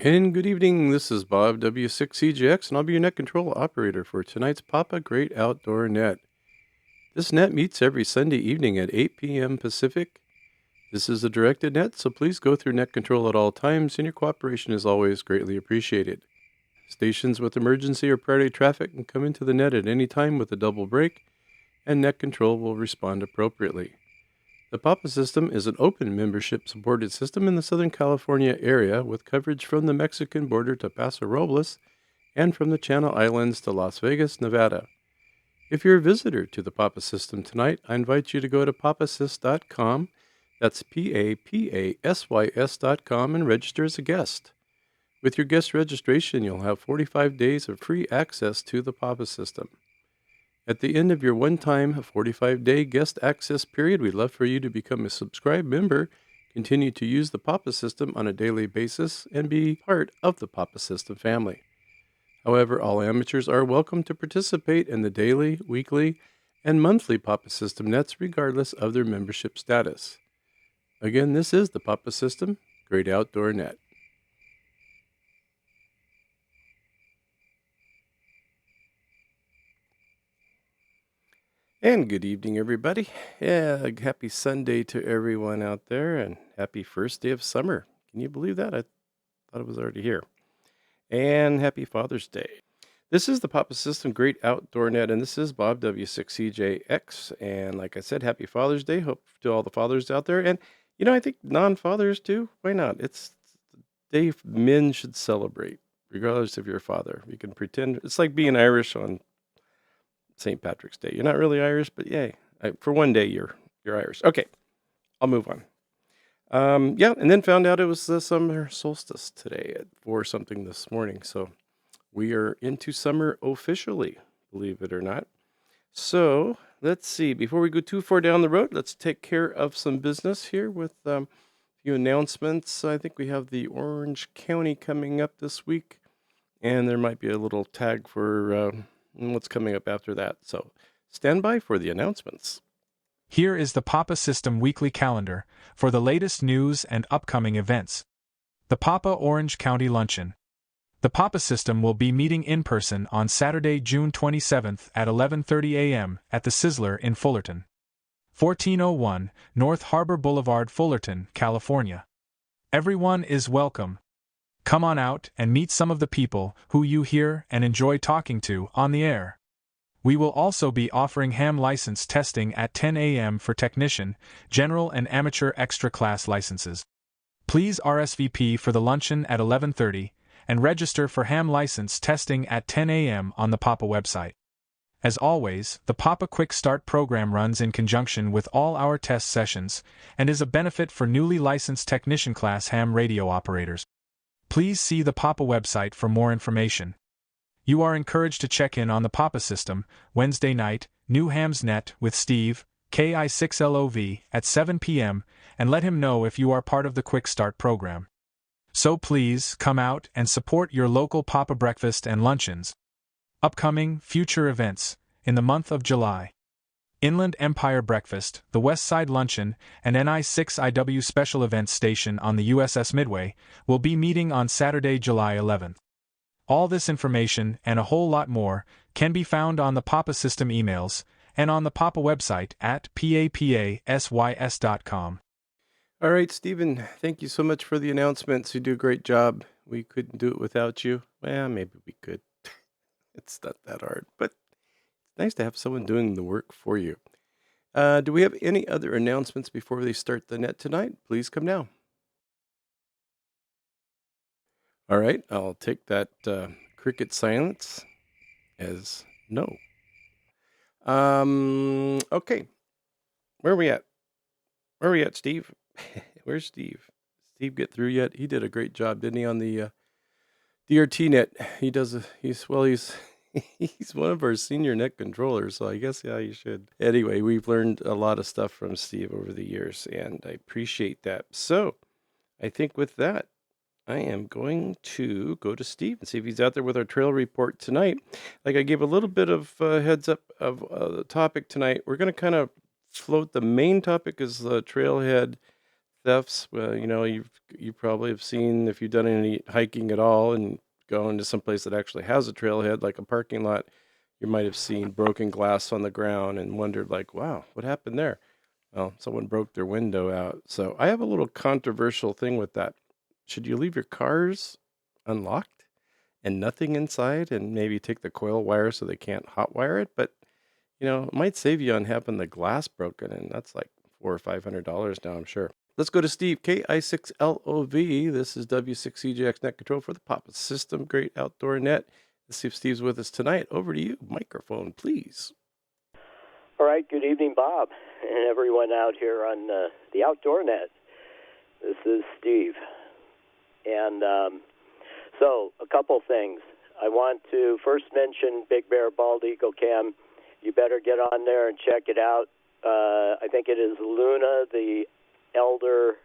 And good evening, this is Bob W6CGX, and I'll be your net control operator for tonight's Papa Great Outdoor Net. This net meets every Sunday evening at 8 p.m. Pacific. This is a directed net, so please go through net control at all times, and your cooperation is always greatly appreciated. Stations with emergency or priority traffic can come into the net at any time with a double break, and net control will respond appropriately. The Papa system is an open membership supported system in the Southern California area with coverage from the Mexican border to Paso Robles and from the Channel Islands to Las Vegas, Nevada. If you're a visitor to the Papa system tonight, I invite you to go to papasys.com. That's PAPASYS.com and register as a guest. With your guest registration, you'll have 45 days of free access to the Papa system. At the end of your one-time 45-day guest access period, we'd love for you to become a subscribed member, continue to use the Papa system on a daily basis, and be part of the Papa system family. However, all amateurs are welcome to participate in the daily, weekly, and monthly Papa system nets regardless of their membership status. Again, this is the Papa system Great Outdoor Net. And good evening, everybody. Yeah, happy Sunday to everyone out there, and happy first day of summer. Can you believe that? I thought it was already here. And happy Father's Day. This is the Papa System Great Outdoor Net, and this is Bob W6CJX. And like I said, happy Father's Day. Hope to all the fathers out there. And, I think non-fathers too. Why not? It's the day men should celebrate, regardless of your father. You can pretend. It's like being Irish on St. Patrick's Day. You're not really Irish, but yay. For one day, you're Irish. Okay, I'll move on. And then found out it was the summer solstice today at 4 something this morning. So we are into summer officially, believe it or not. So let's see. Before we go too far down the road, let's take care of some business here with a few announcements. I think we have the Orange County coming up this week, and there might be a little tag for what's coming up after that. So stand by for the announcements. Here is the Papa System weekly calendar for the latest news and upcoming events. The Papa Orange County Luncheon. The Papa System will be meeting in person on Saturday, June 27th at 11:30 a.m. at the Sizzler in Fullerton. 1401 North Harbor Boulevard, Fullerton, California. Everyone is welcome. Come on out and meet some of the people who you hear and enjoy talking to on the air. We will also be offering ham license testing at 10 a.m. for technician, general and amateur extra class licenses. Please RSVP for the luncheon at 11:30 and register for ham license testing at 10 a.m. on the Papa website. As always, the Papa Quick Start program runs in conjunction with all our test sessions and is a benefit for newly licensed technician class ham radio operators. Please see the Papa website for more information. You are encouraged to check in on the Papa System, Wednesday night, New Hams Net with Steve, KI6LOV, at 7 p.m., and let him know if you are part of the Quick Start program. So please, come out and support your local Papa breakfast and luncheons. Upcoming, future events, in the month of July. Inland Empire Breakfast, the West Side Luncheon, and NI6IW Special Events Station on the USS Midway will be meeting on Saturday, July 11th. All this information and a whole lot more can be found on the Papa System emails and on the Papa website at papasys.com. All right, Stephen, thank you so much for the announcements. You do a great job. We couldn't do it without you. Well, maybe we could. It's not that hard, but it's nice to have someone doing the work for you. Do we have any other announcements before we start the net tonight? Please come now. All right, I'll take that cricket silence as no. Okay. Where are we at? Steve? Where's Steve? Steve get through yet? He did a great job, didn't he, on the DRT net? He's one of our senior net controllers, so I guess, yeah, you should. Anyway, we've learned a lot of stuff from Steve over the years, and I appreciate that. So I think with that, I am going to go to Steve and see if he's out there with our trail report tonight. Like I gave a little bit of heads up of the topic tonight. We're going to kind of float. The main topic is the trailhead thefts. Well, you probably have seen, if you've done any hiking at all and gone to some place that actually has a trailhead, like a parking lot, you might have seen broken glass on the ground and wondered, like, wow, what happened there? Well, someone broke their window out. So I have a little controversial thing with that. Should you leave your cars unlocked and nothing inside and maybe take the coil wire so they can't hotwire it? But, it might save you on having the glass broken, and that's like $400 or $500 now, I'm sure. Let's go to Steve, KI6LOV. This is W6CJX Net Control for the Papa System, Great Outdoor Net. Let's see if Steve's with us tonight. Over to you. Microphone, please. All right, good evening, Bob, and everyone out here on the Outdoor Net. This is Steve. And so, a couple things. I want to first mention Big Bear Bald Eagle Cam. You better get on there and check it out. I think it is Luna, the elder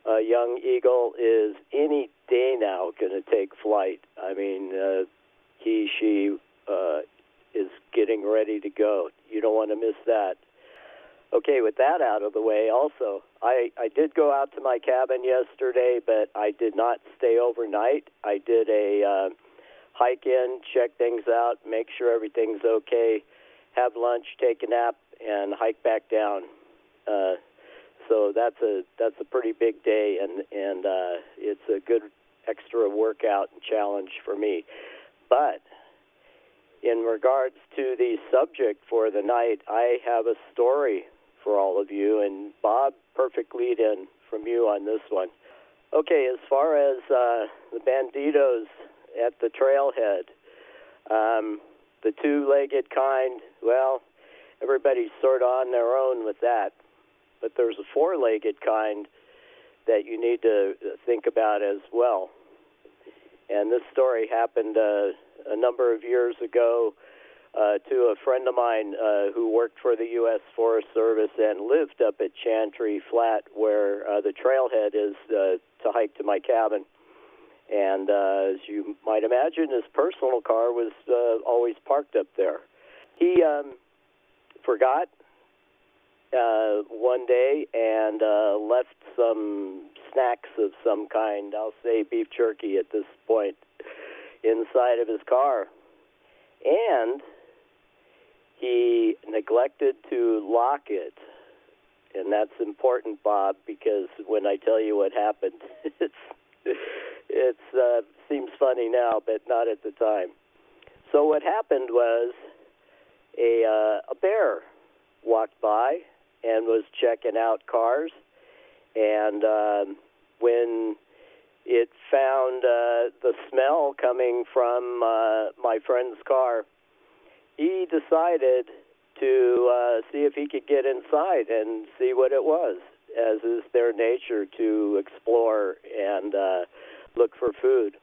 young eagle, is any day now going to take flight. I mean, she is getting ready to go. You don't want to miss that. Okay, with that out of the way, also, I did go out to my cabin yesterday, but I did not stay overnight. I did a hike in, check things out, make sure everything's okay, have lunch, take a nap, and hike back down. So that's a pretty big day, and it's a good extra workout and challenge for me. But in regards to the subject for the night, I have a story for all of you, and Bob, perfect lead-in from you on this one. Okay, as far as the Bandit'S at the trailhead, the two-legged kind, well, everybody's sort of on their own with that. But there's a four-legged kind that you need to think about as well. And this story happened a number of years ago to a friend of mine who worked for the U.S. Forest Service and lived up at Chantry Flat, where the trailhead is to hike to my cabin. And as you might imagine, his personal car was always parked up there. He forgot one day and left some snacks of some kind, I'll say beef jerky at this point, inside of his car. And he neglected to lock it. And that's important, Bob, because when I tell you what happened, it seems funny now, but not at the time. So what happened was a bear walked by and was checking out cars, and when it found the smell coming from my friend's car, he decided to see if he could get inside and see what it was, as is their nature to explore and look for food.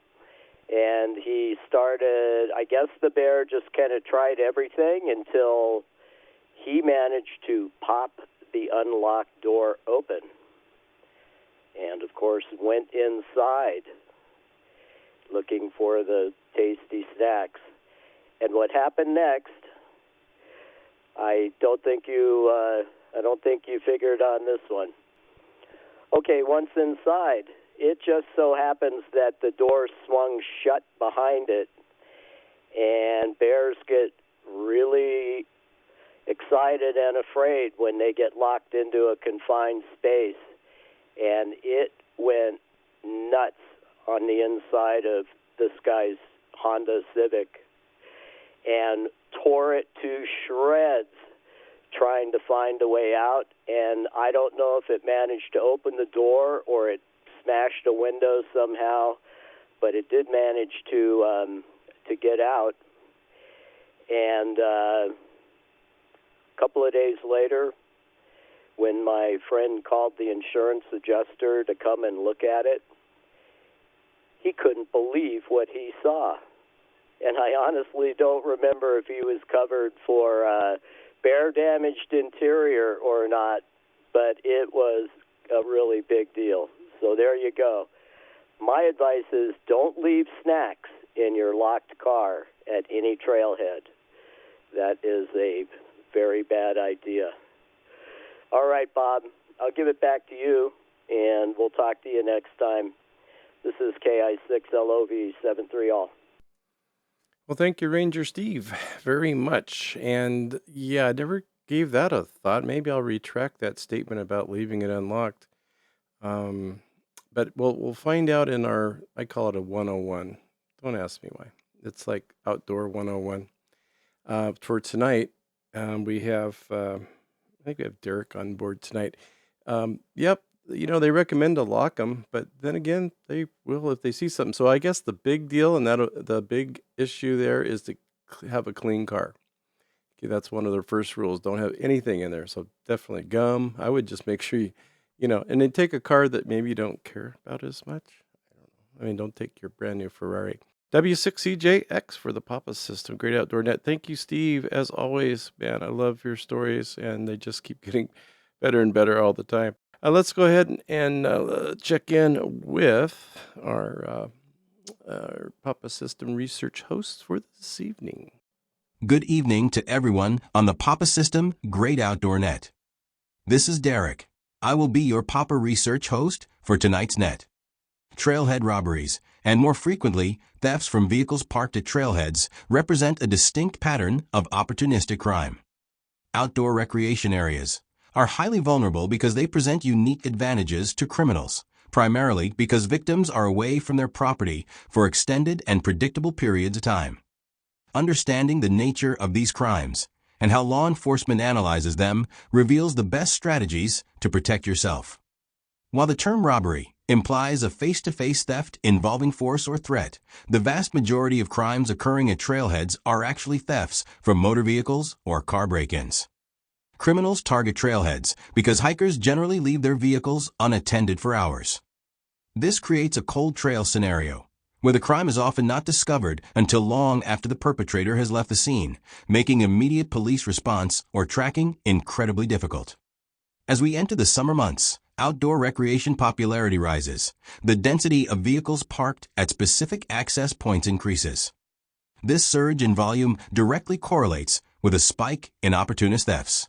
And he started, I guess the bear just kind of tried everything until he managed to pop the unlocked door open. And, of course, went inside looking for the tasty snacks. And what happened next, I don't think you figured on this one. Okay, once inside, it just so happens that the door swung shut behind it, and bears get really excited and afraid when they get locked into a confined space. And it went nuts on the inside of this guy's Honda Civic and tore it to shreds trying to find a way out. And I don't know if it managed to open the door or it smashed a window somehow, but it did manage to get out. And a couple of days later, when my friend called the insurance adjuster to come and look at it, he couldn't believe what he saw. And I honestly don't remember if he was covered for bear-damaged interior or not, but it was a really big deal. So there you go. My advice is don't leave snacks in your locked car at any trailhead. That is a very bad idea. All right, Bob, I'll give it back to you. and we'll talk to you next time. This is KI6LOV73 all. Well, thank you, Ranger Steve, very much. And yeah, I never gave that a thought. Maybe I'll retract that statement about leaving it unlocked. But we'll find out in our, I call it a 101. Don't ask me why. It's like outdoor 101. For tonight, we have, I think we have Derek on board tonight. Yep, they recommend to lock them, but then again, they will if they see something. So I guess the big deal and the big issue there is to have a clean car. Okay, that's one of their first rules. Don't have anything in there. So definitely gum. I would just make sure and then take a car that maybe you don't care about as much. I don't know. I mean, don't take your brand new Ferrari. W6CJX for the Papa System. Great Outdoor Net. Thank you, Steve. As always, man, I love your stories, and they just keep getting better and better all the time. Let's go ahead and check in with our Papa System research host for this evening. Good evening to everyone on the Papa System Great Outdoor Net. This is Derek. I will be your Papa research host for tonight's net. Trailhead robberies, and more frequently, thefts from vehicles parked at trailheads, represent a distinct pattern of opportunistic crime. Outdoor recreation areas are highly vulnerable because they present unique advantages to criminals, primarily because victims are away from their property for extended and predictable periods of time. Understanding the nature of these crimes and how law enforcement analyzes them reveals the best strategies to protect yourself. While the term robbery implies a face-to-face theft involving force or threat, the vast majority of crimes occurring at trailheads are actually thefts from motor vehicles or car break-ins. Criminals target trailheads because hikers generally leave their vehicles unattended for hours. This creates a cold trail scenario, where the crime is often not discovered until long after the perpetrator has left the scene, making immediate police response or tracking incredibly difficult. As we enter the summer months, outdoor recreation popularity rises. The density of vehicles parked at specific access points increases. This surge in volume directly correlates with a spike in opportunist thefts.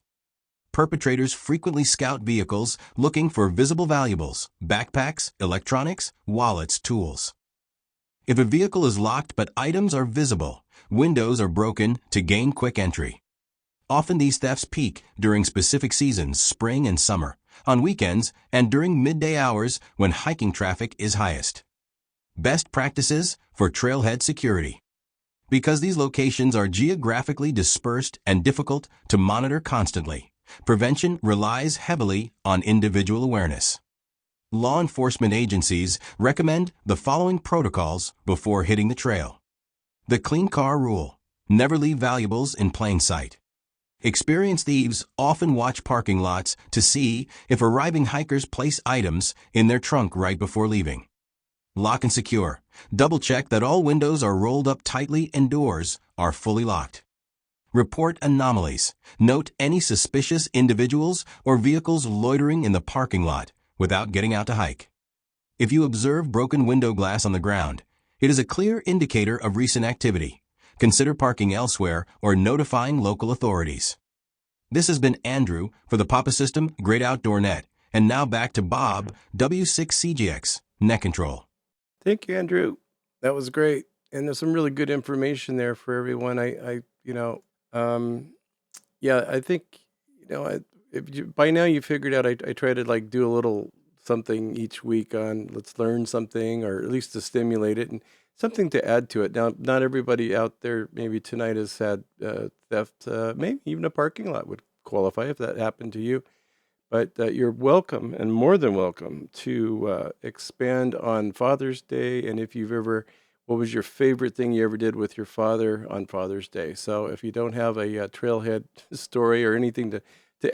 Perpetrators frequently scout vehicles looking for visible valuables, backpacks, electronics, wallets, tools. If a vehicle is locked but items are visible, windows are broken to gain quick entry. Often these thefts peak during specific seasons, spring and summer, on weekends, and during midday hours when hiking traffic is highest. Best practices for trailhead security. Because these locations are geographically dispersed and difficult to monitor constantly, prevention relies heavily on individual awareness. Law enforcement agencies recommend the following protocols before hitting the trail. The clean car rule. Never leave valuables in plain sight. Experienced thieves often watch parking lots to see if arriving hikers place items in their trunk right before leaving. Lock and secure. Double check that all windows are rolled up tightly and doors are fully locked. Report anomalies. Note any suspicious individuals or vehicles loitering in the parking lot without getting out to hike. If you observe broken window glass on the ground, it is a clear indicator of recent activity. Consider parking elsewhere or notifying local authorities. This has been Andrew for the Papa System Great Outdoor Net, and now back to Bob, W6CGX, Net Control. Thank you, Andrew. That was great. And there's some really good information there for everyone. I think, by now you figured out I try to like do a little something each week on let's learn something, or at least to stimulate it and something to add to it. Now, not everybody out there maybe tonight has had theft. Maybe even a parking lot would qualify if that happened to you. But you're welcome and more than welcome to expand on Father's Day. And if you've ever, what was your favorite thing you ever did with your father on Father's Day? So if you don't have a trailhead story or anything to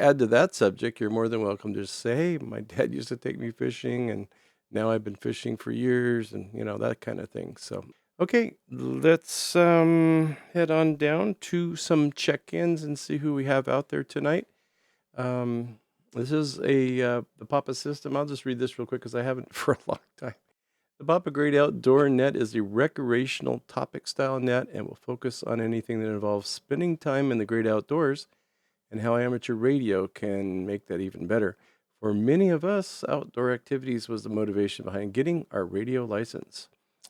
add to that subject, you're more than welcome to just say, hey, my dad used to take me fishing and now I've been fishing for years and, that kind of thing. So, okay, let's head on down to some check-ins and see who we have out there tonight. This is the Papa System. I'll just read this real quick because I haven't for a long time. The Papa Great Outdoor Net is a recreational topic style net and will focus on anything that involves spending time in the great outdoors and how amateur radio can make that even better. For many of us, outdoor activities was the motivation behind getting our radio license.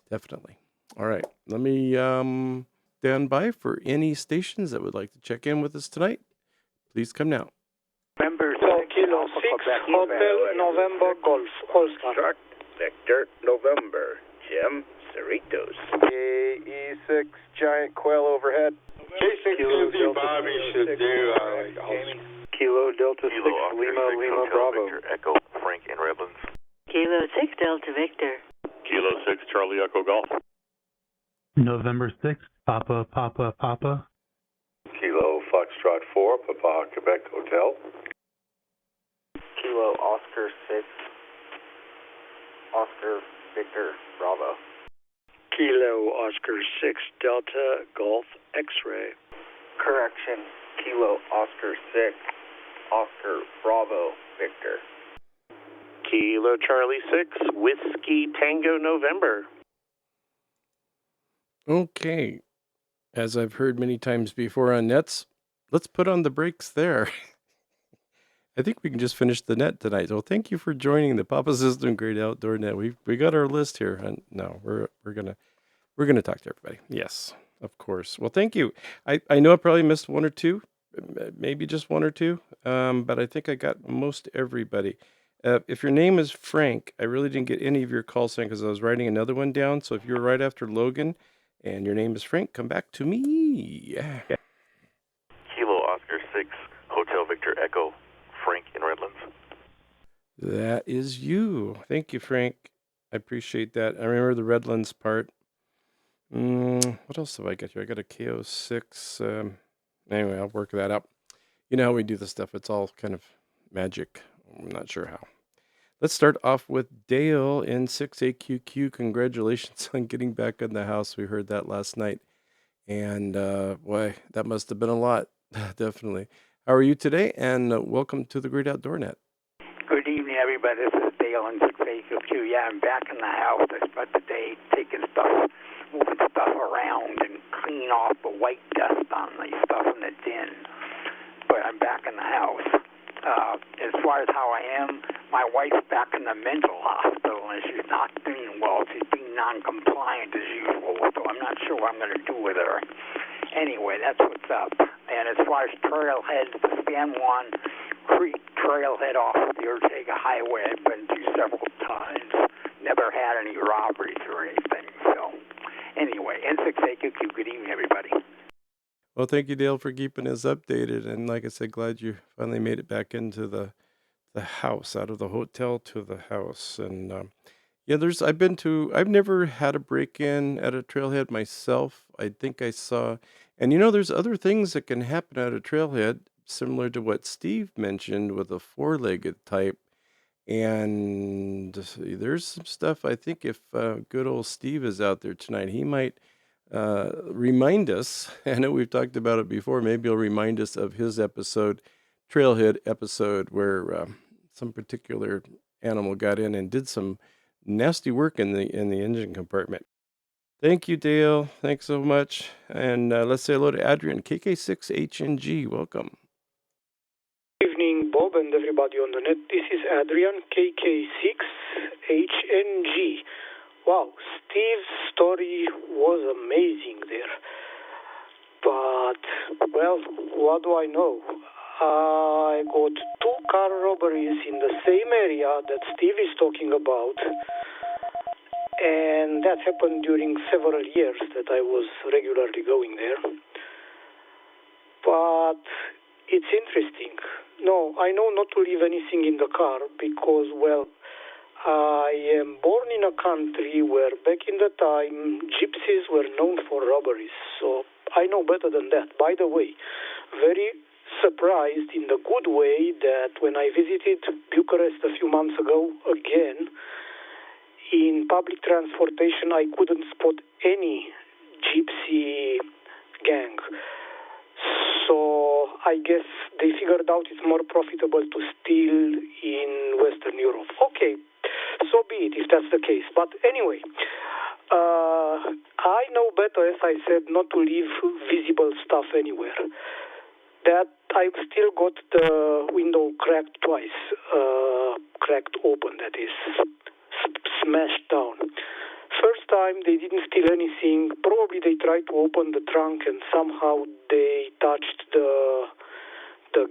Definitely. All right, let me stand by for any stations that would like to check in with us tonight. Please come now. November So, 6, Kilo Alpha 6, Quebec, Hotel November Golf, All-Star. Shark, Victor, November, Jim, Cerritos. KE6, Giant Quail overhead. K6 Bobby should do Kilo Delta 6, Kilo Oscar Lima, 6, Lima, Hotel Bravo. Victor, Echo, Frank in Redlands. Kilo 6 Delta Victor. Kilo 6, Charlie Echo Golf. November 6th, Papa, Papa, Papa. Kilo Foxtrot 4, Papa, Quebec Hotel. Kilo Oscar 6, Oscar Victor Bravo. Kilo Oscar 6, Delta Golf X-Ray. Correction, Kilo Oscar 6, Oscar Bravo Victor. Kilo Charlie 6, Whiskey Tango November. Okay. As I've heard many times before on nets, let's put on the brakes there. I think we can just finish the net tonight. So thank you for joining the Papa System Great Outdoor Net. We got our list here. And no, we're gonna talk to everybody. Yes, of course. Well, thank you. I know I probably missed one or two, maybe just one or two, but I think I got most everybody. If your name is Frank, I really didn't get any of your call sign because I was writing another one down. So if you're right after Logan and your name is Frank, come back to me. Kilo Oscar 6, Hotel Victor Echo, Frank in Redlands. That is you. Thank you, Frank. I appreciate that. I remember the Redlands part. What else have I got here? I got a KO6. Anyway, I'll work that up. You know how we do this stuff. It's all kind of magic. I'm not sure how. Let's start off with Dale in 6AQQ. Congratulations on getting back in the house. We heard that last night. And boy, that must have been a lot. Definitely. How are you today? And welcome to the Great Outdoor Net. Good evening, everybody. This is Dale in 6AQQ. Yeah, I'm back in the house. I spent the day taking stuff, moving stuff around and cleaning off the white dust on the stuff in the den. But I'm back in the house. As far as how I am, my wife's back in the mental hospital and she's not doing well. She's being non-compliant as usual, so I'm not sure what I'm going to do with her. Anyway, that's what's up. And as far as trailheads, the San Juan Creek trailhead off the Ortega Highway, I've been to several times. Never had any robberies or anything. So anyway, N6AQQ, good evening, everybody. Well, thank you, Dale, for keeping us updated. And like I said, glad you finally made it back into the house, out of the hotel to the house. And yeah, I've never had a break-in at a trailhead myself. I think I saw, and there's other things that can happen at a trailhead, similar to what Steve mentioned with a four-legged type. And there's some stuff, I think if good old Steve is out there tonight, he might remind us. I know we've talked about it before. Maybe he'll remind us of his trailhead episode, where some particular animal got in and did some nasty work in the engine compartment. Thank you, Dale. Thanks so much. And let's say hello to Adrian, KK6HNG. Welcome. Good evening, Bob, and everybody on the net. This is Adrian, KK6HNG. Wow, Steve's story was amazing there. But, well, what do I know? I got 2 car robberies in the same area that Steve is talking about. And that happened during several years that I was regularly going there. But it's interesting. No, I know not to leave anything in the car because, well, I am born in a country where back in the time gypsies were known for robberies, so I know better than that. By the way, very surprised in the good way that when I visited Bucharest a few months ago again, in public transportation I couldn't spot any gypsy gang. So I guess they figured out it's more profitable to steal in Western Europe. Okay, so be it if that's the case. But anyway, I know better, as I said, not to leave visible stuff anywhere. that I've still got the window cracked twice, cracked open, that is, smashed down. First time they didn't steal anything. Probably they tried to open the trunk and somehow they touched the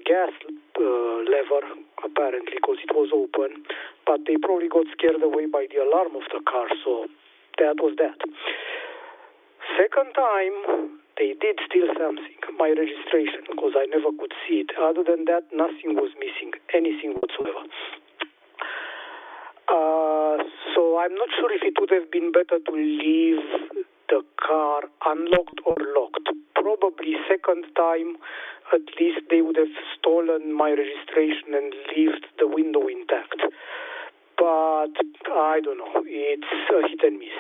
gas lever, apparently, because it was open. But they probably got scared away by the alarm of the car, so that was that. Second time, they did steal something, my registration, because I never could see it. Other than that, nothing was missing, anything whatsoever. So I'm not sure if it would have been better to leave the car unlocked or locked. Probably second time, at least they would have stolen my registration and left the window intact. But I don't know, it's a hit and miss.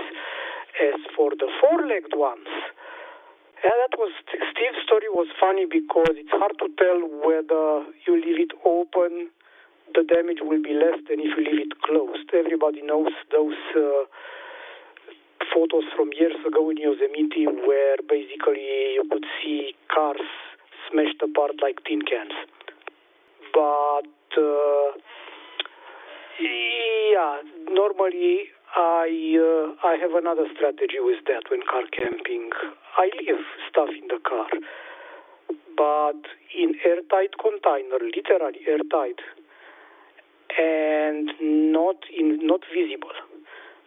As for the four-legged ones, Steve's story was funny because it's hard to tell whether you leave it open, the damage will be less than if you leave it closed. Everybody knows those photos from years ago in Yosemite where basically you could see cars smashed apart like tin cans. But normally I have another strategy with that when car camping. I leave stuff in the car, but in airtight container, literally airtight, and not visible.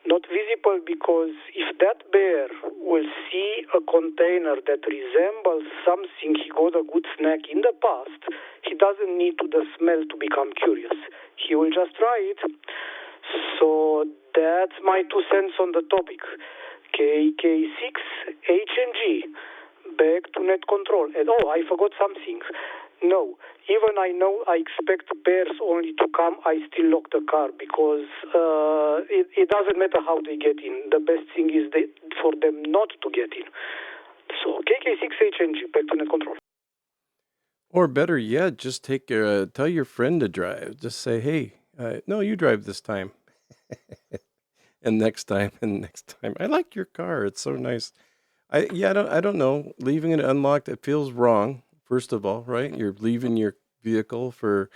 Not visible because if that bear will see a container that resembles something he got a good snack in the past, he doesn't need the smell to become curious. He will just try it. So that's my 2 cents on the topic. KK6 HNG, back to net control. And I forgot something. No, even I know I expect bears only to come, I still lock the car because it doesn't matter how they get in. The best thing is for them not to get in. So KK6HNG, back to net control. Or better yet, just tell your friend to drive. Just say, hey, no, you drive this time. and next time, and next time. I like your car. It's so nice. I don't know. Leaving it unlocked, it feels wrong. First of all, right? You're leaving your vehicle for,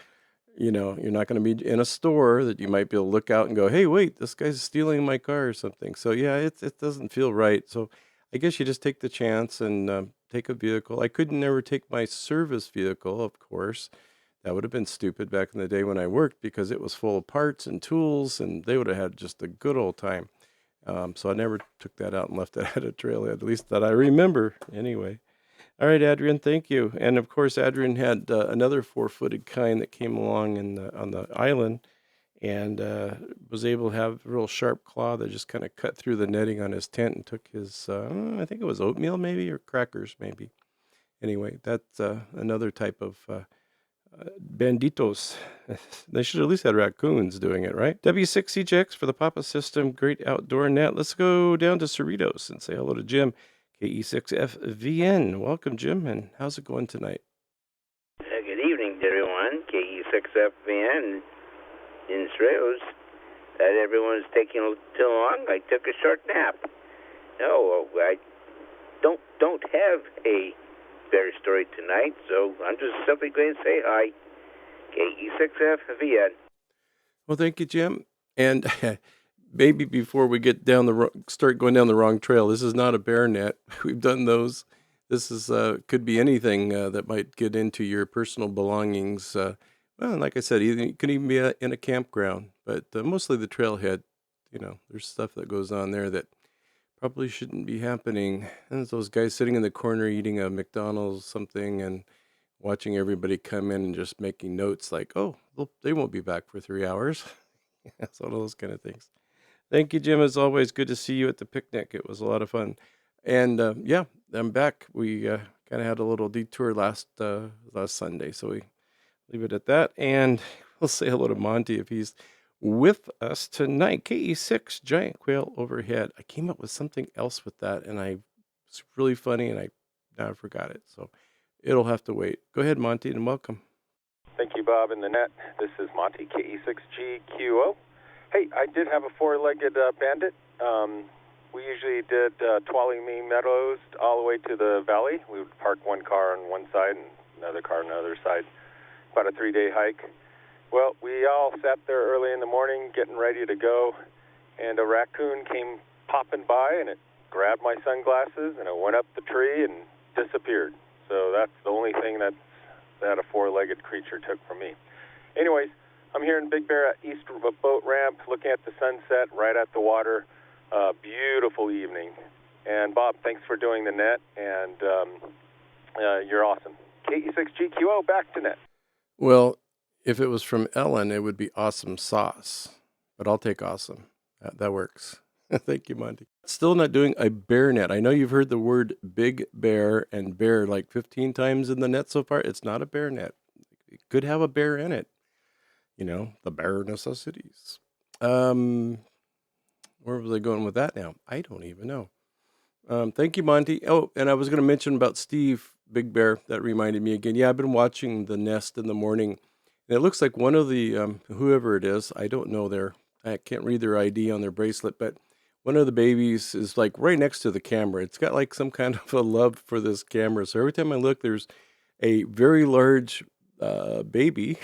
you're not going to be in a store that you might be able to look out and go, hey, wait, this guy's stealing my car or something. So yeah, it doesn't feel right. So I guess you just take the chance and take a vehicle. I could never take my service vehicle, of course. That would have been stupid back in the day when I worked because it was full of parts and tools and they would have had just a good old time. So I never took that out and left it at a trailhead, at least that I remember anyway. All right, Adrian, thank you. And of course, Adrian had another 4-footed kind that came along on the island and was able to have a real sharp claw that just kind of cut through the netting on his tent and took his, I think it was oatmeal maybe, or crackers maybe. Anyway, that's another type of Bandit'S. They should at least have raccoons doing it, right? W6CJX for the Papa System, Great Outdoor Net. Let's go down to Cerritos and say hello to Jim. KE6FVN. Welcome, Jim, and how's it going tonight? Good evening to everyone. KE6FVN in Cerritos. That everyone's taking too long. I took a short nap. No, I don't have a bear story tonight, so I'm just simply going to say hi. KE6FVN. Well, thank you, Jim. And maybe before we get start going down the wrong trail, this is not a bear net. We've done those. This is could be anything that might get into your personal belongings. Well, like I said, it could even be in a campground, but mostly the trailhead. There's stuff that goes on there that probably shouldn't be happening. And there's those guys sitting in the corner eating a McDonald's something and watching everybody come in and just making notes like, oh, they won't be back for 3 hours. That's all those kind of things. Thank you, Jim. As always, good to see you at the picnic. It was a lot of fun. And I'm back. We kind of had a little detour last Sunday, so we leave it at that. And we'll say hello to Monty if he's with us tonight. KE6 Giant Quail Overhead. I came up with something else with that, and it's really funny, and now I forgot it. So it'll have to wait. Go ahead, Monty, and welcome. Thank you, Bob, in the net. This is Monty, KE6GQO. Hey, I did have a 4-legged Bandit. We usually did Tuolumne Meadows all the way to the valley. We would park one car on one side and another car on the other side. About a 3-day hike. Well, we all sat there early in the morning getting ready to go, and a raccoon came popping by, and it grabbed my sunglasses, and it went up the tree and disappeared. So that's the only thing that a four-legged creature took from me. Anyways, I'm here in Big Bear east of a boat ramp, looking at the sunset right at the water. Beautiful evening. And Bob, thanks for doing the net, and you're awesome. KE6GQO, back to net. Well, if it was from Ellen, it would be awesome sauce, but I'll take awesome. That works. Thank you, Monty. Still not doing a bear net. I know you've heard the word big bear and bear like 15 times in the net so far. It's not a bear net. It could have a bear in it. You know, the bare necessities. Where was I going with that now? I don't even know. Thank you, Monty. Oh, and I was going to mention about Steve Big Bear. That reminded me again. Yeah, I've been watching The Nest in the morning. And it looks like one of the, whoever it is, I don't know I can't read their ID on their bracelet, but one of the babies is like right next to the camera. It's got like some kind of a love for this camera. So every time I look, there's a very large baby,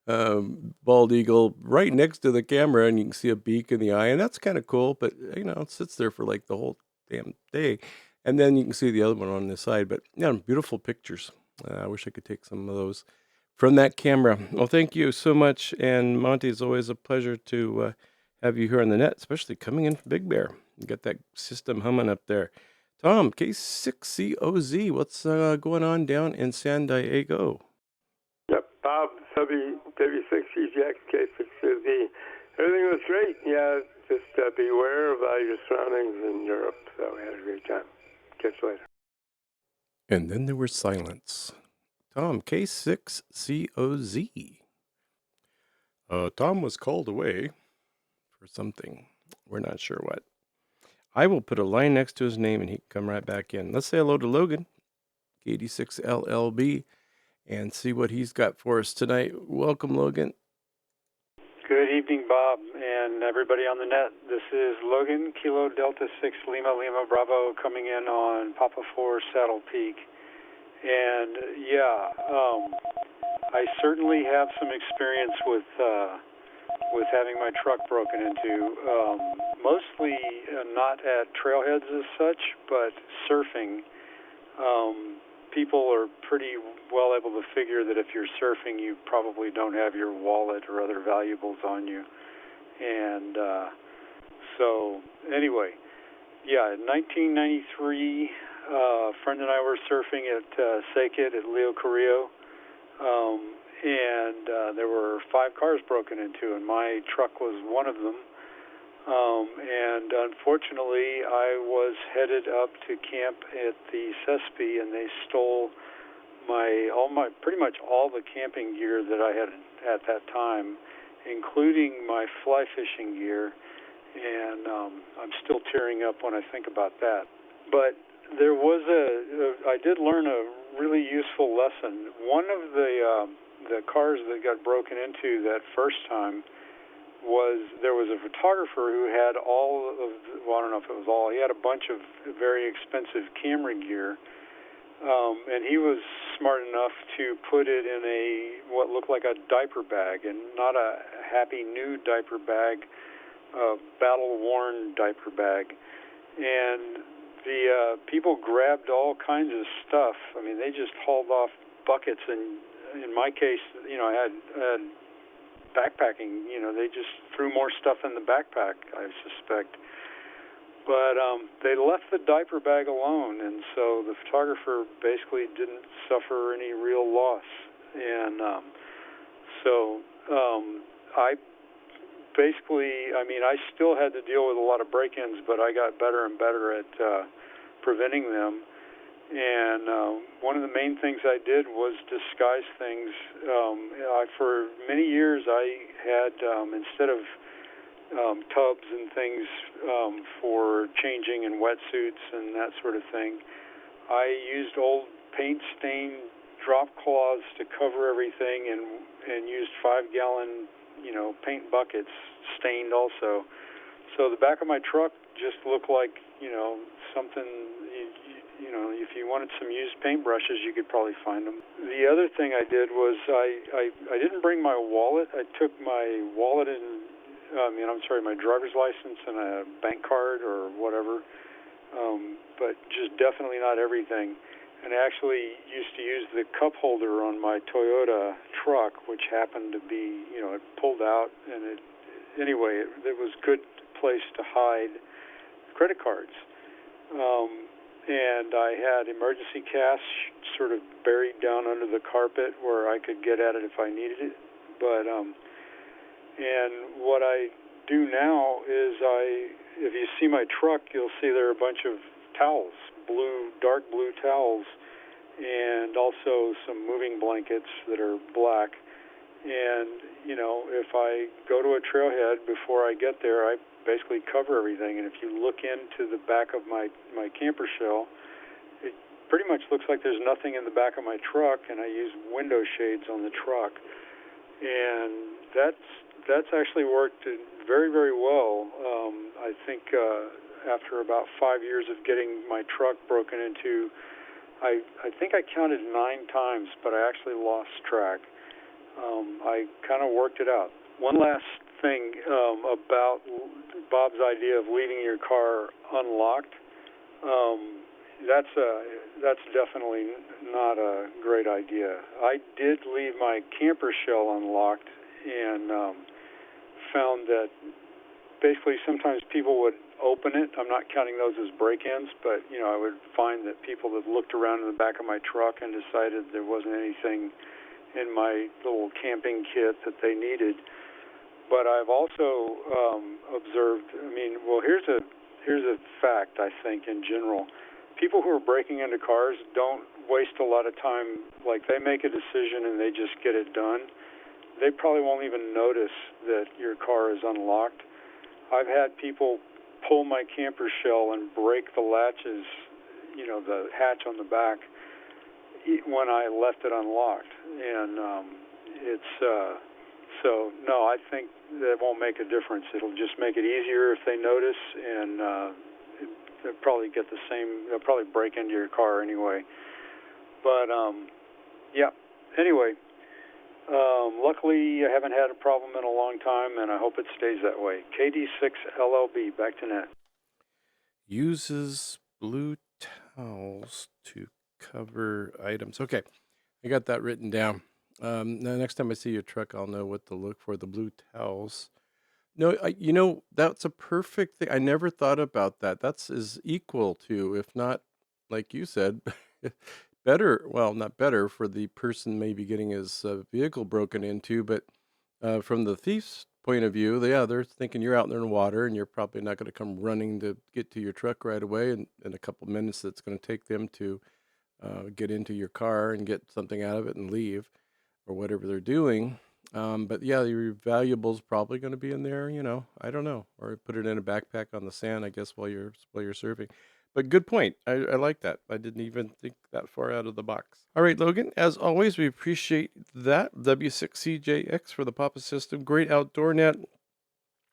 bald eagle, right next to the camera, and you can see a beak in the eye, and that's kind of cool. But it sits there for like the whole damn day, and then you can see the other one on the side. But yeah, beautiful pictures. I wish I could take some of those from that camera. Well, thank you so much, and Monty, it's always a pleasure to have you here on the net, especially coming in from Big Bear. You got that system humming up there. Tom, K6COZ, what's going on down in San Diego? Yep, Bob, W6GX, K6COZ. Everything was great. Yeah, just beware of your surroundings in Europe. So we had a great time. Catch you later. And then there was silence. Tom, K6COZ. Tom was called away for something. We're not sure what. I will put a line next to his name and he can come right back in. Let's say hello to Logan, K86LLB, and see what he's got for us tonight. Welcome, Logan. Good evening, Bob, and everybody on the net. This is Logan, Kilo Delta 6 Lima Lima Bravo, coming in on Papa 4 Saddle Peak. And I certainly have some experience with having my truck broken into. Mostly not at trailheads as such, but surfing. People are pretty well able to figure that if you're surfing, you probably don't have your wallet or other valuables on you. And so, anyway, in 1993, a friend and I were surfing at Sakit at Leo Carrillo, and there were 5 cars broken into, and my truck was one of them. And unfortunately, I was headed up to camp at the Sespe, and they stole pretty much all the camping gear that I had at that time, including my fly fishing gear. And I'm still tearing up when I think about that. But there was I did learn a really useful lesson. One of the cars that got broken into that first time there was a photographer who had I don't know if it was all, he had a bunch of very expensive camera gear, and he was smart enough to put it in what looked like a diaper bag, and not a Happy New diaper bag, a battle-worn diaper bag. And the people grabbed all kinds of stuff. I mean, they just hauled off buckets, and in my case, I had backpacking, they just threw more stuff in the backpack, I suspect. But they left the diaper bag alone, and so the photographer basically didn't suffer any real loss. And I still had to deal with a lot of break-ins, but I got better and better at preventing them. And one of the main things I did was disguise things. For many years, I had, instead of tubs and things for changing and wetsuits and that sort of thing, I used old paint-stained drop cloths to cover everything, and used 5-gallon, paint buckets, stained also. So the back of my truck just looked like, something if you wanted some used paintbrushes, you could probably find them. The other thing I did was I didn't bring my wallet. I took my wallet and my driver's license and a bank card or whatever, but just definitely not everything. And I actually used to use the cup holder on my Toyota truck, which happened to be, it pulled out, and it was a good place to hide credit cards. And I had emergency cash sort of buried down under the carpet where I could get at it if I needed it. But and what I do now is if you see my truck, you'll see there are a bunch of towels, dark blue towels, and also some moving blankets that are black. And, if I go to a trailhead before I get there, I basically cover everything. And if you look into the back of my camper shell, it pretty much looks like there's nothing in the back of my truck, and I use window shades on the truck. And that's actually worked very, very well. I think after about 5 years of getting my truck broken into, I think I counted 9 times, but I actually lost track. I kind of worked it out. One last thing about Bob's idea of leaving your car unlocked. That's definitely not a great idea. I did leave my camper shell unlocked and found that basically sometimes people would open it. I'm not counting those as break-ins, but I would find that people that looked around in the back of my truck and decided there wasn't anything in my little camping kit that they needed. But I've also observed. Here's a fact. I think in general, people who are breaking into cars don't waste a lot of time. Like, they make a decision and they just get it done. They probably won't even notice that your car is unlocked. I've had people pull my camper shell and break the latches, the hatch on the back, when I left it unlocked. And so no, I think that won't make a difference. It'll just make it easier if they notice, and they'll probably get the same. They'll probably break into your car anyway. But yeah. Anyway, luckily I haven't had a problem in a long time, and I hope it stays that way. KD6LLB, back to net. Uses blue towels to cover items. Okay, I got that written down. Now, next time I see your truck, I'll know what to look for. The blue towels. No, that's a perfect thing. I never thought about that. That's is equal to, if not, like you said, better. Well, not better for the person maybe getting his vehicle broken into, but from the thief's point of view, they're thinking you're out there in the water and you're probably not going to come running to get to your truck right away. And in a couple minutes, that's going to take them to get into your car and get something out of it and leave, or whatever they're doing. But yeah, your valuable's probably going to be in there, I don't know, or put it in a backpack on the sand, I guess, while you're surfing. But good point. I like that. I didn't even think that far out of the box. All right, Logan, as always, we appreciate that. W6CJX for the Papa System. Great Outdoor Net.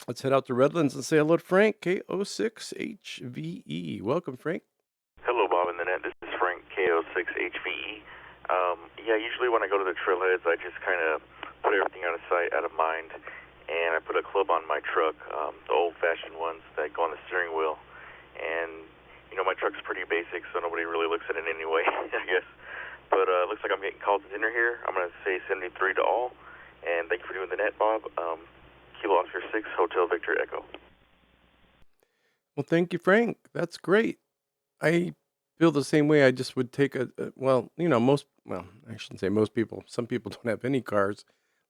Let's head out to Redlands and say hello to Frank, KO6HVE. Welcome, Frank. Hello, Bob and the net. This is Frank, KO6HVE. Usually when I go to the trailheads, I just kind of put everything out of sight, out of mind, and I put a club on my truck, the old-fashioned ones that go on the steering wheel. And, my truck's pretty basic, so nobody really looks at it anyway, I guess. But looks like I'm getting called to dinner here. I'm going to say 73 to all, and thank you for doing the net, Bob. Kilo Oscar 6, Hotel Victor Echo. Well, thank you, Frank. That's great. I feel the same way. I just would take I shouldn't say most people. Some people don't have any cars,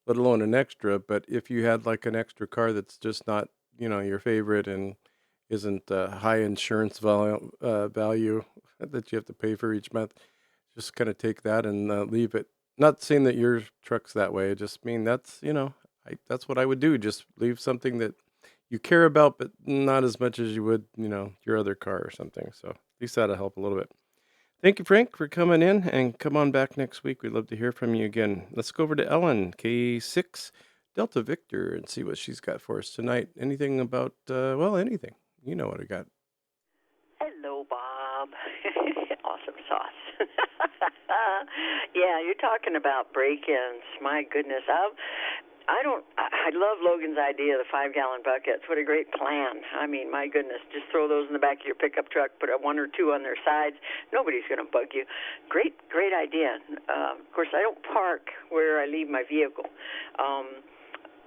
let alone an extra. But if you had like an extra car that's just not, your favorite and isn't high insurance value that you have to pay for each month, just kind of take that and leave it. Not saying that your truck's that way. I just mean that's, that's what I would do. Just leave something that you care about, but not as much as you would, your other car or something. So at least that'll help a little bit. Thank you, Frank, for coming in, and come on back next week. We'd love to hear from you again. Let's go over to Ellen, K6 Delta Victor, and see what she's got for us tonight. Anything about, anything. You know what I got. Hello, Bob. awesome sauce. Yeah, you're talking about break-ins. My goodness. I love Logan's idea of the 5-gallon buckets. What a great plan. I mean, my goodness, just throw those in the back of your pickup truck, put one or two on their sides. Nobody's going to bug you. Great idea. Of course, I don't park where I leave my vehicle.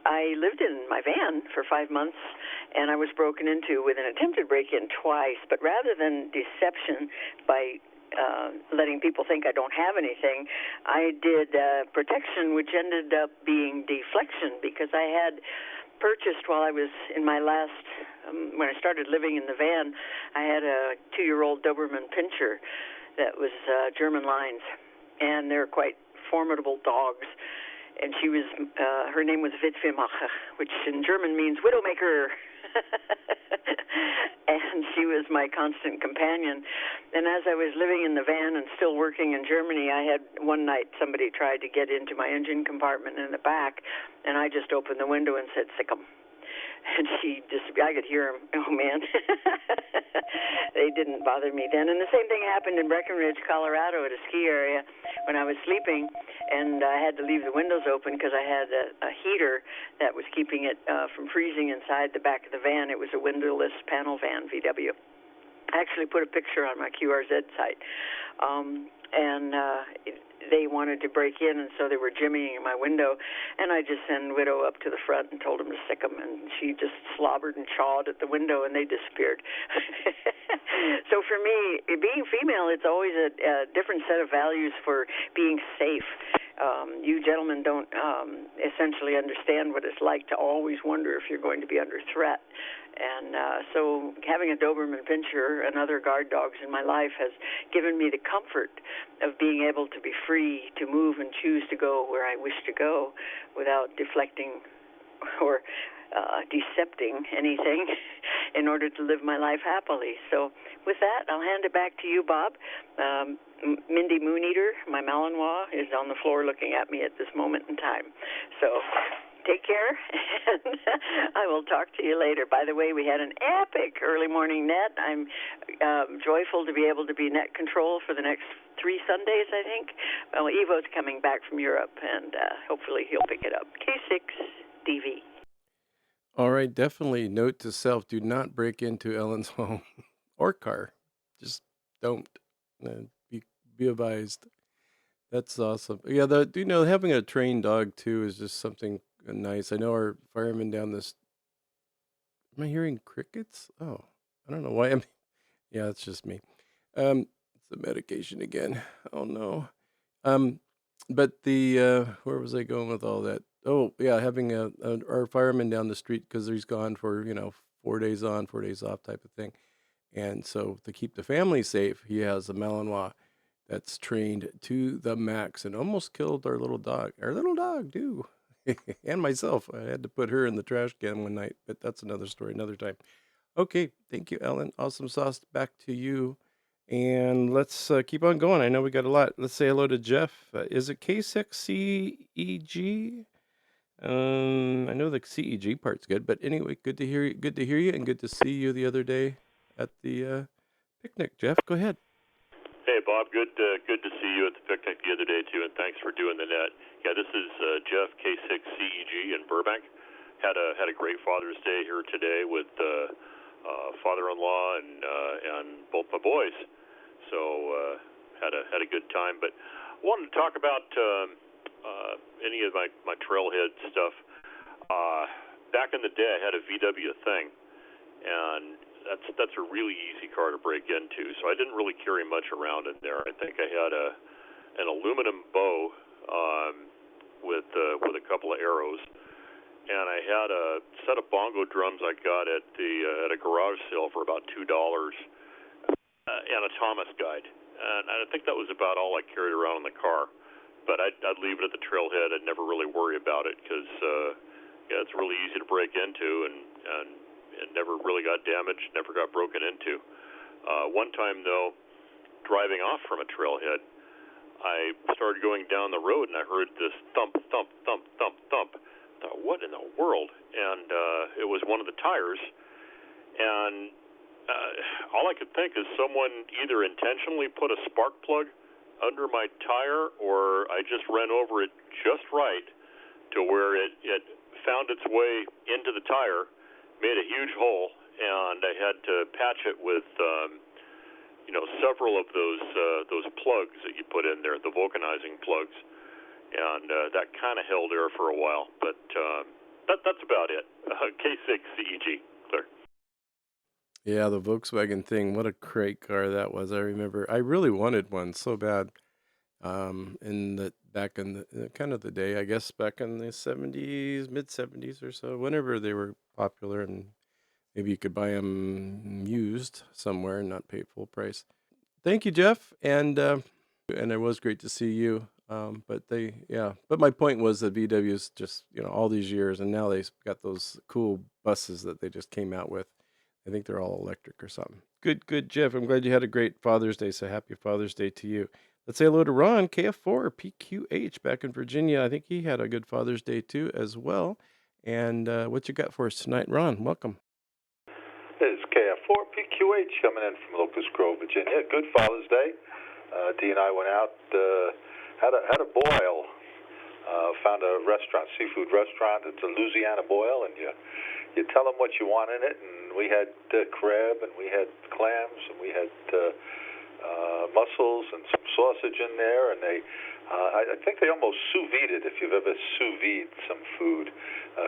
I lived in my van for 5 months, and I was broken into with an attempted break-in twice. But rather than deception by letting people think I don't have anything, I did protection, which ended up being deflection, because I had purchased while I was in my last, when I started living in the van, I had a 2-year-old Doberman Pinscher that was German lines, and they're quite formidable dogs. And she was, her name was Witwemacher, which in German means widowmaker. And she was my constant companion. And as I was living in the van and still working in Germany, I had one night somebody tried to get into my engine compartment in the back, and I just opened the window and said, "Sick 'em." And I could hear him. Oh, man. They didn't bother me then. And the same thing happened in Breckenridge, Colorado, at a ski area when I was sleeping, and I had to leave the windows open because I had a heater that was keeping it from freezing inside the back of the van. It was a windowless panel van, VW. I actually put a picture on my QRZ site. They wanted to break in, and so they were jimmying in my window, and I just sent Widow up to the front and told them to sick them, and she just slobbered and chawed at the window, and they disappeared. So for me, being female, it's always a different set of values for being safe. You gentlemen don't essentially understand what it's like to always wonder if you're going to be under threat. And so having a Doberman Pinscher and other guard dogs in my life has given me the comfort of being able to be free to move and choose to go where I wish to go without deflecting or decepting anything in order to live my life happily. So with that, I'll hand it back to you, Bob. Mindy Mooneater, my Malinois, is on the floor looking at me at this moment in time. So take care, and I will talk to you later. By the way, we had an epic early morning net. I'm joyful to be able to be net control for the next 3 Sundays, I think. Well, Evo's coming back from Europe, and hopefully he'll pick it up. K6DV. All right, definitely note to self, do not break into Ellen's home or car. Just don't. Be advised. That's awesome. Yeah, having a trained dog too is just something nice. I know our firemen down this. Am I hearing crickets? Oh, I don't know why. Yeah, it's just me. It's the medication again. Oh no. But where was I going with all that? Oh yeah, having our fireman down the street, because he's gone for 4 days on, 4 days off type of thing, and so to keep the family safe, he has a Malinois that's trained to the max and almost killed our little dog. Our little dog, too. And myself. I had to put her in the trash can one night, but that's another story, another time. Okay, thank you, Ellen. Awesome sauce. Back to you. And let's keep on going. I know we got a lot. Let's say hello to Jeff. Is it K6CEG? I know the CEG part's good, but anyway, good to hear you. Good to hear you, and good to see you the other day at the picnic. Jeff, go ahead. Hey, Bob. Good to see you at the picnic the other day, too, and thanks for doing the net. Yeah, this is Jeff, K6CEG in Burbank. Had a great Father's Day here today with father-in-law and both my boys. So had a good time. But I wanted to talk about any of my trailhead stuff. Back in the day, I had a VW thing, and that's a really easy car to break into. So I didn't really carry much around in there. I think I had an aluminum bow with a couple of arrows, and I had a set of bongo drums I got at a garage sale for about $2, and a Thomas guide. And I think that was about all I carried around in the car. But I'd leave it at the trailhead. I'd never really worry about it because it's really easy to break into, and it never really got damaged, never got broken into. One time, though, driving off from a trailhead, I started going down the road, and I heard this thump, thump, thump, thump, thump. I thought, what in the world? And it was one of the tires. And all I could think is someone either intentionally put a spark plug under my tire, or I just ran over it just right to where it found its way into the tire, made a huge hole, and I had to patch it with several of those plugs that you put in there, the vulcanizing plugs, and that kind of held air for a while. But that's about it. K6 CEG, clear. Yeah, the Volkswagen thing. What a great car that was. I remember I really wanted one so bad. Back in the kind of the day, I guess back in the 70s, mid 70s or so, whenever they were popular, and maybe you could buy them used somewhere and not pay full price. Thank you, Jeff, and it was great to see you. But my point was that VW's just all these years, and now they've got those cool buses that they just came out with. I think they're all electric or something. Good, Jeff. I'm glad you had a great Father's Day. So happy Father's Day to you. Let's say hello to Ron, KF4, PQH back in Virginia. I think he had a good Father's Day too as well. And what you got for us tonight, Ron? Welcome. This is KF4, PQH coming in from Locust Grove, Virginia. Good Father's Day. Dee and I went out, had a boil. Found a restaurant, seafood restaurant. It's a Louisiana boil, and you tell them what you want in it. And we had crab, and we had clams, and we had mussels and some sausage in there. And I think they almost sous vide it, if you've ever sous vide some food,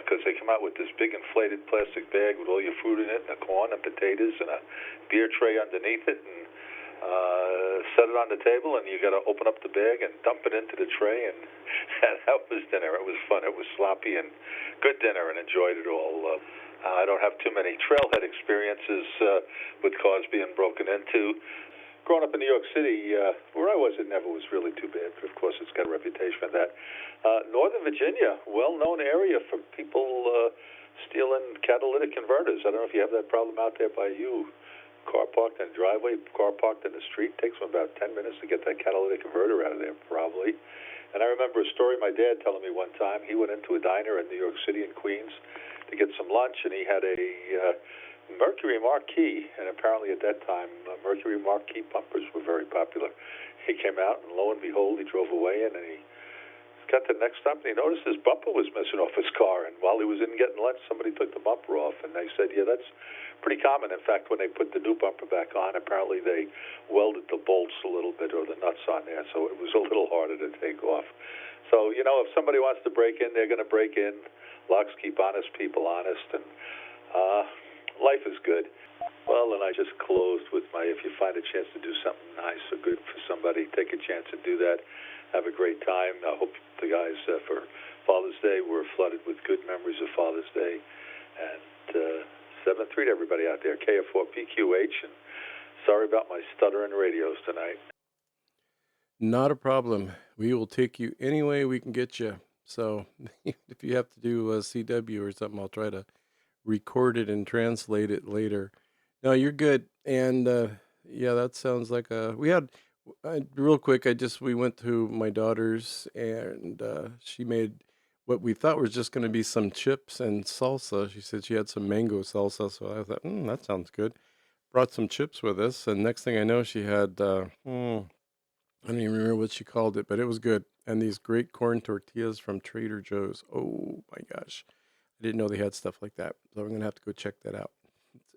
because they come out with this big inflated plastic bag with all your food in it, and the corn and potatoes and a beer tray underneath it, and set it on the table, and you got to open up the bag and dump it into the tray, and that was dinner. It was fun. It was sloppy and good dinner, and enjoyed it all. I don't have too many trailhead experiences with cars being broken into. Growing up in New York City, where I was, it never was really too bad, but of course it's got a reputation for that. Northern Virginia, well-known area for people stealing catalytic converters. I don't know if you have that problem out there by you. Car parked in the driveway, car parked in the street. Takes them about 10 minutes to get that catalytic converter out of there, probably. And I remember a story my dad telling me one time. He went into a diner in New York City in Queens to get some lunch, and he had a Mercury Marquis, and apparently at that time, Mercury Marquis bumpers were very popular. He came out, and lo and behold, he drove away, and he got to the next stop, and he noticed his bumper was missing off his car. And while he was in getting lunch, somebody took the bumper off, and they said, yeah, that's pretty common. In fact, when they put the new bumper back on, apparently they welded the bolts a little bit or the nuts on there, so it was a little harder to take off. So, if somebody wants to break in, they're going to break in. Locks keep honest people honest, and life is good. Well, and I just closed with if you find a chance to do something nice or good for somebody, take a chance to do that. Have a great time. I hope the guys for Father's Day were flooded with good memories of Father's Day. And 7-3 to everybody out there, KF4PQH, and sorry about my stuttering radios tonight. Not a problem. We will take you any way we can get you. So if you have to do a CW or something, I'll try to record it and translate it later. No, you're good. And that sounds like we had real quick. We went to my daughter's, and she made what we thought was just going to be some chips and salsa. She said she had some mango salsa, so I thought, that sounds good. Brought some chips with us, and next thing I know, she had I don't even remember what she called it, but it was good. And these great corn tortillas from Trader Joe's. Oh my gosh. I didn't know they had stuff like that. So I'm going to have to go check that out.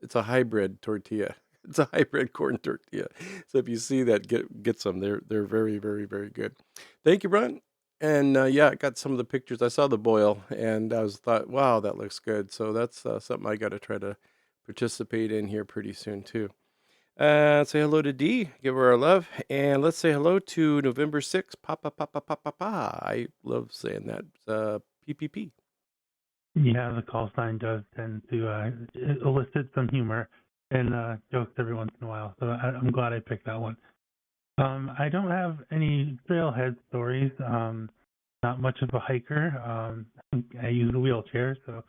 It's a hybrid tortilla. It's a hybrid corn tortilla. So if you see that, get some. They're very, very, very good. Thank you, Brian. And I got some of the pictures. I saw the boil, and I thought, wow, that looks good. So that's something I got to try to participate in here pretty soon too. Say hello to Dee, give her our love, and let's say hello to November 6th, Papa. I love saying that, PPP. Yeah, the call sign does tend to elicit some humor and jokes every once in a while, so I'm glad I picked that one. I don't have any trailhead stories. Not much of a hiker. I use a wheelchair, so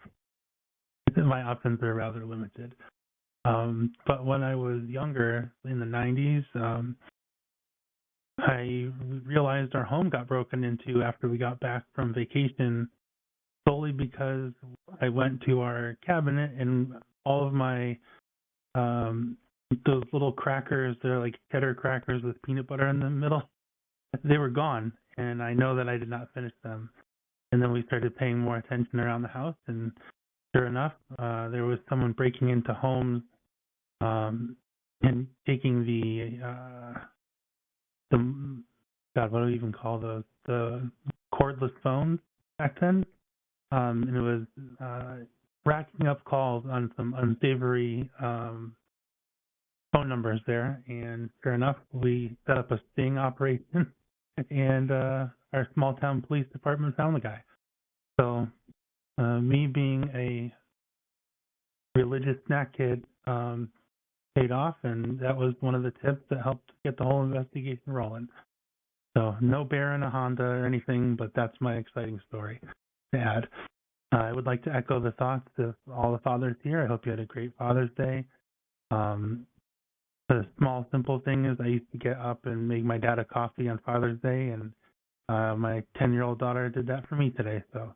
my options are rather limited. But when I was younger, in the 90s, I realized our home got broken into after we got back from vacation, solely because I went to our cabinet and all of my those little crackers, they're like cheddar crackers with peanut butter in the middle. They were gone, and I know that I did not finish them. And then we started paying more attention around the house, and sure enough, there was someone breaking into homes and taking the God, what do we even call those? The cordless phones back then. And it was racking up calls on some unsavory phone numbers there. And sure enough, we set up a sting operation, and our small town police department found the guy. So me being a religious snack kid paid off, and that was one of the tips that helped get the whole investigation rolling. So no bear in a Honda or anything, but that's my exciting story to add. I would like to echo the thoughts of all the fathers here. I hope you had a great Father's Day. The small, simple thing is I used to get up and make my dad a coffee on Father's Day, and my 10-year-old daughter did that for me today. So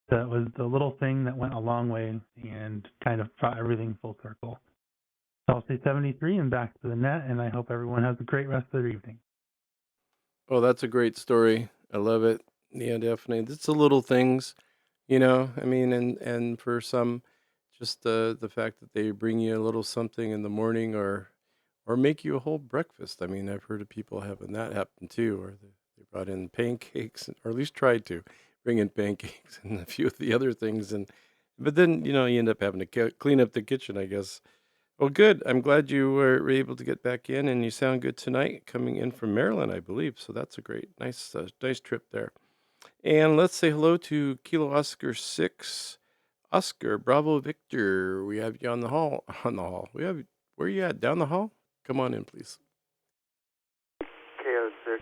that was the little thing that went a long way and kind of brought everything full circle. So I'll say 73 and back to the net, and I hope everyone has a great rest of their evening. Oh, that's a great story. I love it. Yeah, definitely. It's the little things, I mean, and for some, just the fact that they bring you a little something in the morning or make you a whole breakfast. I mean, I've heard of people having that happen too, or they brought in pancakes, or at least tried to bring in pancakes and a few of the other things. But then, you end up having to clean up the kitchen, I guess. Well, good. I'm glad you were able to get back in, and you sound good tonight, coming in from Maryland, I believe. So that's a nice trip there. And let's say hello to Kilo Oscar 6, Oscar Bravo Victor. We have you on the hall. On the hall. Where are you at? Down the hall? Come on in, please. KO6,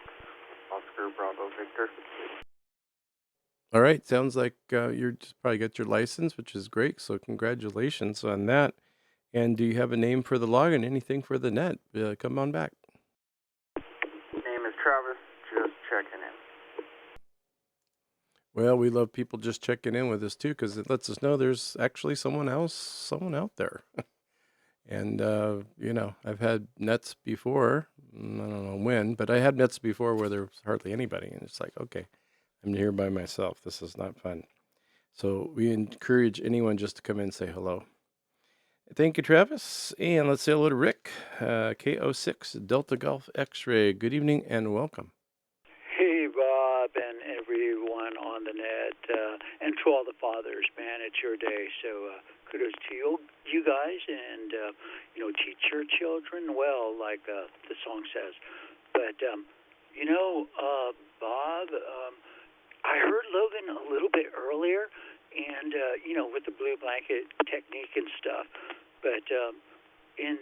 Oscar Bravo Victor. All right. Sounds like you're just probably got your license, which is great. So congratulations on that. And do you have a name for the log and anything for the net? Come on back. Name is Travis, just checking in. Well, we love people just checking in with us too, because it lets us know there's actually someone out there. And, I've had nets before. I don't know when, but I had nets before where there was hardly anybody. And it's like, okay, I'm here by myself. This is not fun. So we encourage anyone just to come in and say hello. Thank you, Travis. And let's say hello to Rick, KO6 Delta Golf X-Ray. Good evening and welcome. Hey, Bob, and everyone on the net, and to all the fathers, man, it's your day. So kudos to you guys, and, teach your children well, like the song says. But, Bob, I heard Logan a little bit earlier, and, with the blue blanket technique and stuff. But in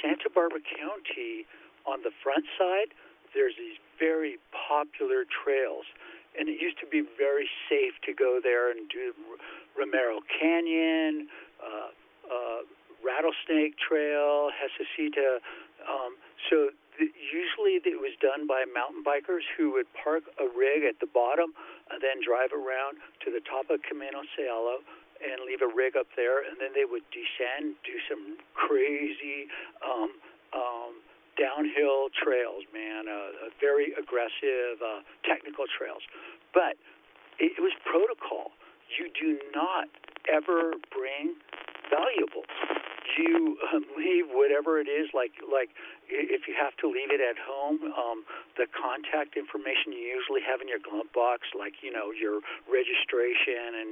Santa Barbara County, on the front side, there's these very popular trails, and it used to be very safe to go there and do Romero Canyon, Rattlesnake Trail, Hesacita. Usually it was done by mountain bikers who would park a rig at the bottom and then drive around to the top of Camino Cielo and leave a rig up there, and then they would descend, do some crazy downhill trails, man, very aggressive technical trails. But it was protocol. You do not ever bring valuables. You leave whatever it is, like if you have to leave it at home, the contact information you usually have in your glove box, like, your registration and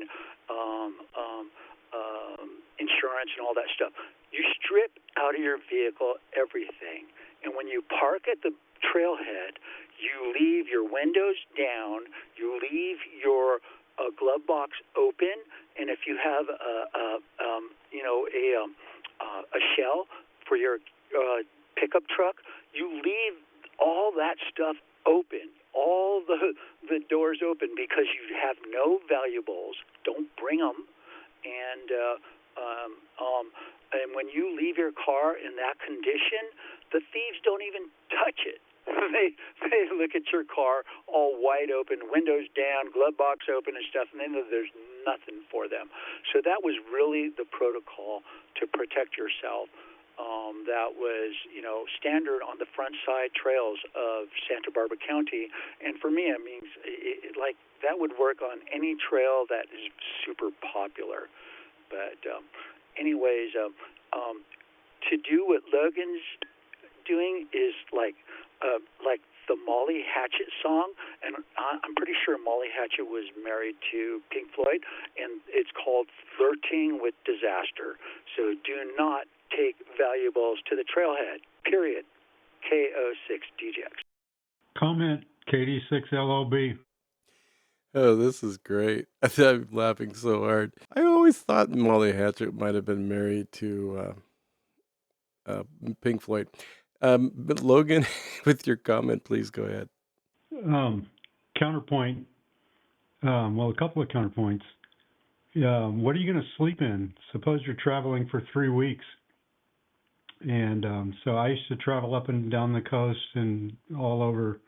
insurance and all that stuff. You strip out of your vehicle everything. And when you park at the trailhead, you leave your windows down, you leave your glove box open, and if you have a shell for your pickup truck, you leave all that stuff open, all the doors open, because you have no valuables. Don't bring them, and when you leave your car in that condition, the thieves don't even touch it. They look at your car all wide open, windows down, glove box open and stuff, and then there's nothing for them. So that was really the protocol to protect yourself. That was, standard on the front side trails of Santa Barbara County. And for me, it means that would work on any trail that is super popular. But anyways, to do what Logan's doing is like the Molly Hatchet song, and I'm pretty sure Molly Hatchet was married to Pink Floyd, and it's called Flirting with Disaster. So do not take valuables to the trailhead, period. KO6DJX. Comment, KD6LOB. Oh, this is great. I'm laughing so hard. I always thought Molly Hatchet might have been married to Pink Floyd. But Logan, with your comment, please go ahead. Counterpoint. A couple of counterpoints. What are you going to sleep in? Suppose you're traveling for 3 weeks. And so I used to travel up and down the coast and all over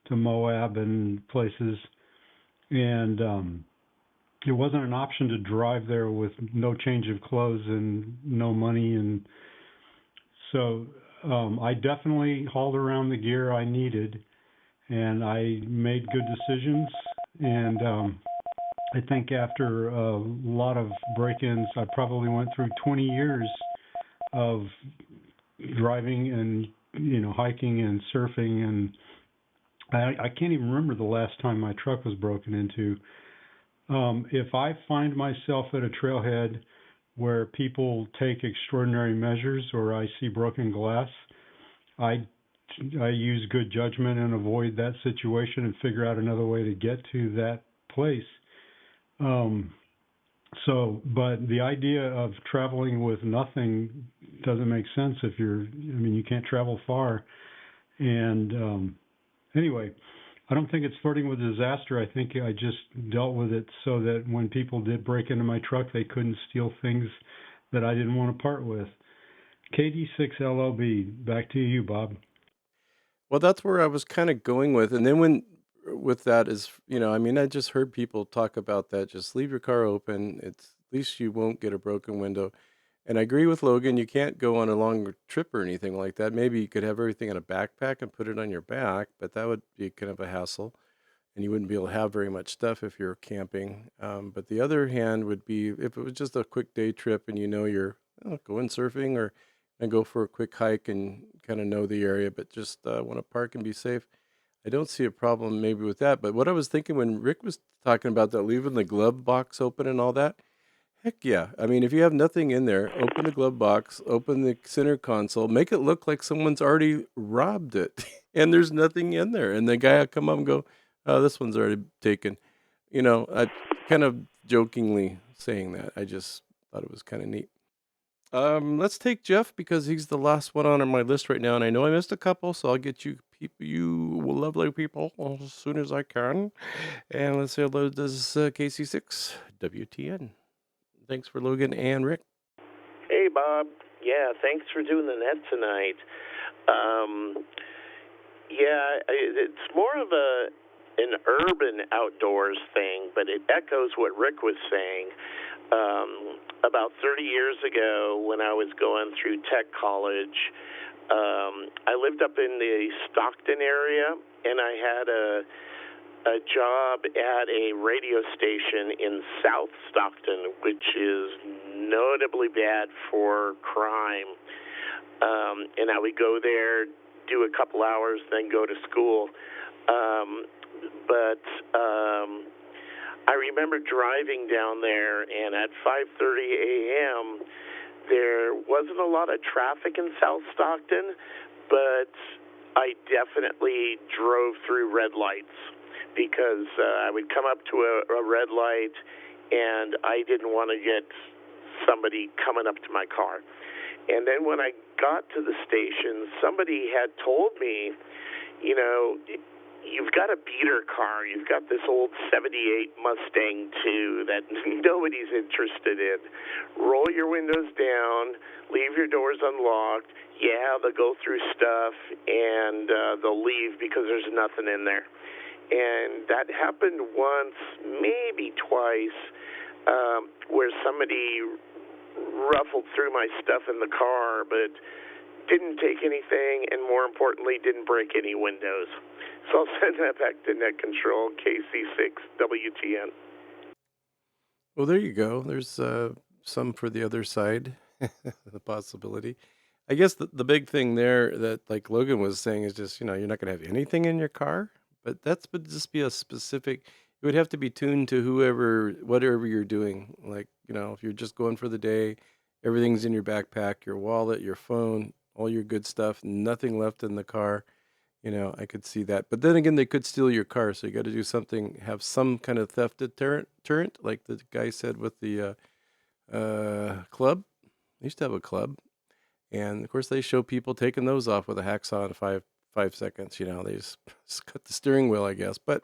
to Moab and places. And it wasn't an option to drive there with no change of clothes and no money. And so I definitely hauled around the gear I needed, and I made good decisions. And I think after a lot of break-ins, I probably went through 20 years of driving and hiking and surfing, and I can't even remember the last time my truck was broken into. If I find myself at a trailhead where people take extraordinary measures or I see broken glass, I use good judgment and avoid that situation and figure out another way to get to that place. But the idea of traveling with nothing doesn't make sense if you can't travel far. And anyway, I don't think it's flirting with disaster. I think I just dealt with it so that when people did break into my truck, they couldn't steal things that I didn't want to part with. KD6LOB, back to you, Bob. Well, that's where I was kind of going with. And then with that is, I just heard people talk about that. Just leave your car open. At least you won't get a broken window. And I agree with Logan. You can't go on a long trip or anything like that. Maybe you could have everything in a backpack and put it on your back, but that would be kind of a hassle. And you wouldn't be able to have very much stuff if you're camping. But the other hand would be if it was just a quick day trip and you're going surfing or and go for a quick hike and kind of know the area, but just want to park and be safe. I don't see a problem maybe with that. But what I was thinking when Rick was talking about that, leaving the glove box open and all that, heck yeah. If you have nothing in there, open the glove box, open the center console, make it look like someone's already robbed it and there's nothing in there. And the guy will come up and go, oh, this one's already taken. I kind of jokingly saying that. I just thought it was kind of neat. Let's take Jeff because he's the last one on my list right now. And I know I missed a couple, so I'll get you lovely people as soon as I can. And let's say hello to this KC6 WTN. Thanks for Logan and Rick. Hey, Bob. Yeah, thanks for doing the net tonight. It's more of an urban outdoors thing, but it echoes what Rick was saying. About 30 years ago, when I was going through tech college, I lived up in the Stockton area, and I had a job at a radio station in South Stockton, which is notably bad for crime. And I would go there, do a couple hours, then go to school. I remember driving down there, and at 5:30 a.m., there wasn't a lot of traffic in South Stockton, but I definitely drove through red lights because I would come up to a red light, and I didn't want to get somebody coming up to my car. And then when I got to the station, somebody had told me, you've got a beater car. You've got this old 78 Mustang 2 that nobody's interested in. Roll your windows down, leave your doors unlocked. Yeah, they'll go through stuff, and they'll leave because there's nothing in there. And that happened once, maybe twice. where somebody ruffled through my stuff in the car, but didn't take anything, and more importantly, didn't break any windows. So I'll send that back to Net Control, KC6WTN. Well, there you go. There's some for the other side, the possibility. I guess the big thing there that, like Logan was saying, is just, you're not going to have anything in your car, but that would just be a specific, it would have to be tuned to whatever you're doing. Like, if you're just going for the day, everything's in your backpack, your wallet, your phone, all your good stuff, nothing left in the car. I could see that. But then again, they could steal your car, so you got to do something, have some kind of theft deterrent, like the guy said with the club. They used to have a club. And of course, they show people taking those off with a hacksaw in 5 seconds. They just cut the steering wheel, I guess. But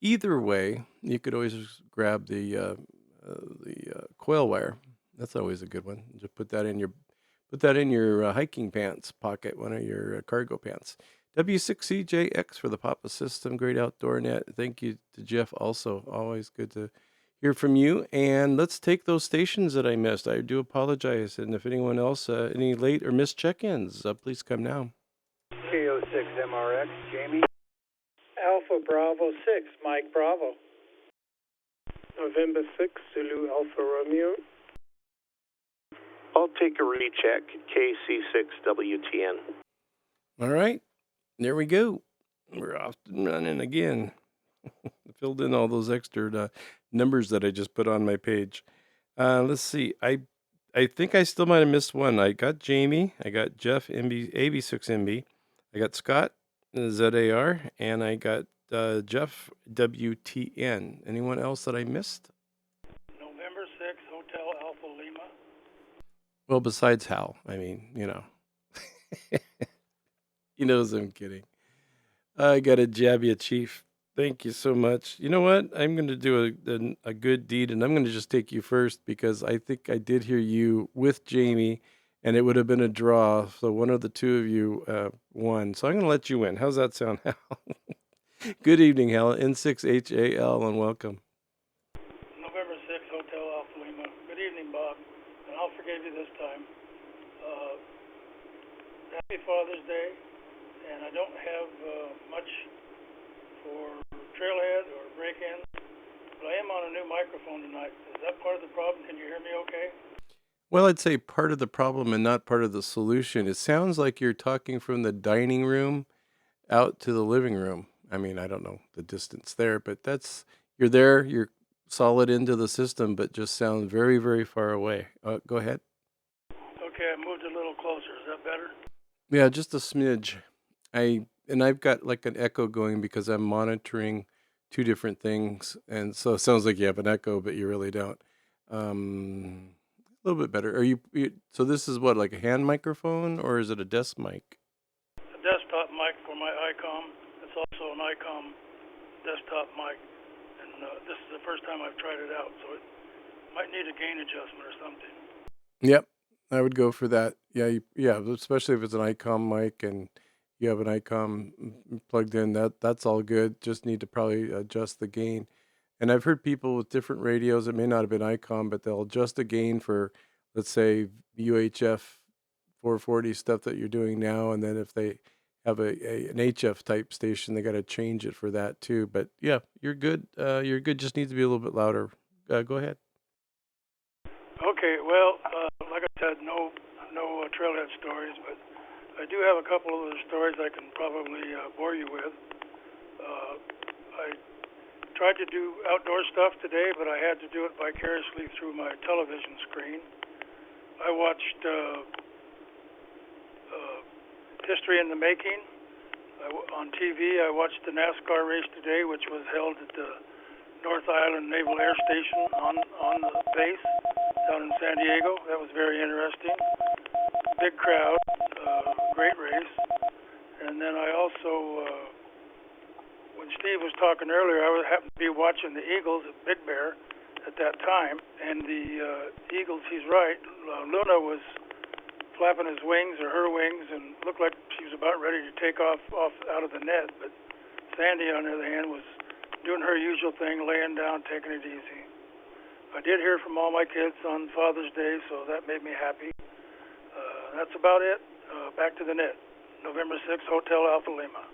either way, you could always just grab the coil wire. That's always a good one. Just put that in your hiking pants pocket, one of your cargo pants. W6CJX for the Papa System, Great Outdoor Net. Thank you to Jeff also. Always good to hear from you. And let's take those stations that I missed. I do apologize. And if anyone else, any late or missed check-ins, please come now. KO6MRX, Jamie. Alpha Bravo 6, Mike Bravo. November 6, Zulu Alpha Romeo. I'll take a recheck, KC6WTN. All right. There we go. We're off and running again. Filled in all those extra numbers that I just put on my page. Let's see. I think I still might have missed one. I got Jamie. I got Jeff, AB6MB. I got Scott, ZAR. And I got Jeff, WTN. Anyone else that I missed? November 6, Hotel Alpha Lima. Well, besides Hal. I mean, He knows I'm kidding. I got to jab you, Chief. Thank you so much. You know what? I'm going to do a good deed, and I'm going to just take you first because I think I did hear you with Jamie, and it would have been a draw. So one of the two of you won. So I'm going to let you win. How's that sound, Hal? Good evening, Hal. N6HAL, and welcome. November 6, Hotel Alpha Lima. Good evening, Bob. And I'll forgive you this time. Happy Father's Day. And I don't have much for trailhead or break-in, but I am on a new microphone tonight. Is that part of the problem? Can you hear me okay? Well, I'd say part of the problem and not part of the solution. It sounds like you're talking from the dining room out to the living room. I mean, I don't know the distance there, but you're there, you're solid into the system, but just sound very, very far away. Go ahead. Okay, I moved a little closer. Is that better? Yeah, just a smidge. I've got like an echo going because I'm monitoring two different things, and so it sounds like you have an echo, but you really don't. A little bit better. So this is what, like a hand microphone, or is it a desk mic? A desktop mic for my ICOM. It's also an ICOM desktop mic, and this is the first time I've tried it out, so it might need a gain adjustment or something. Yep, I would go for that. Yeah, especially if it's an ICOM mic and you have an ICOM plugged in, that's all good. Just need to probably adjust the gain. And I've heard people with different radios, it may not have been ICOM, but they'll adjust the gain for, let's say, UHF 440 stuff that you're doing now. And then if they have an HF type station, they got to change it for that too. But yeah, you're good. You're good. Just needs to be a little bit louder. Go ahead. Okay, well, like I said, no trailhead stories, but I do have a couple of other stories I can probably bore you with. I tried to do outdoor stuff today, but I had to do it vicariously through my television screen. I watched History in the Making. On TV, I watched the NASCAR race today, which was held at the North Island Naval Air Station on the base down in San Diego. That was very interesting. Big crowd, great race. And then I also, when Steve was talking earlier, I happened to be watching the Eagles at Big Bear at that time. And the Eagles, he's right, Luna was flapping his wings or her wings and looked like she was about ready to take off out of the net. But Sandy, on the other hand, was doing her usual thing, laying down, taking it easy. I did hear from all my kids on Father's Day, so that made me happy. That's about it. Back to the net. November 6th, Hotel Alpha Lima.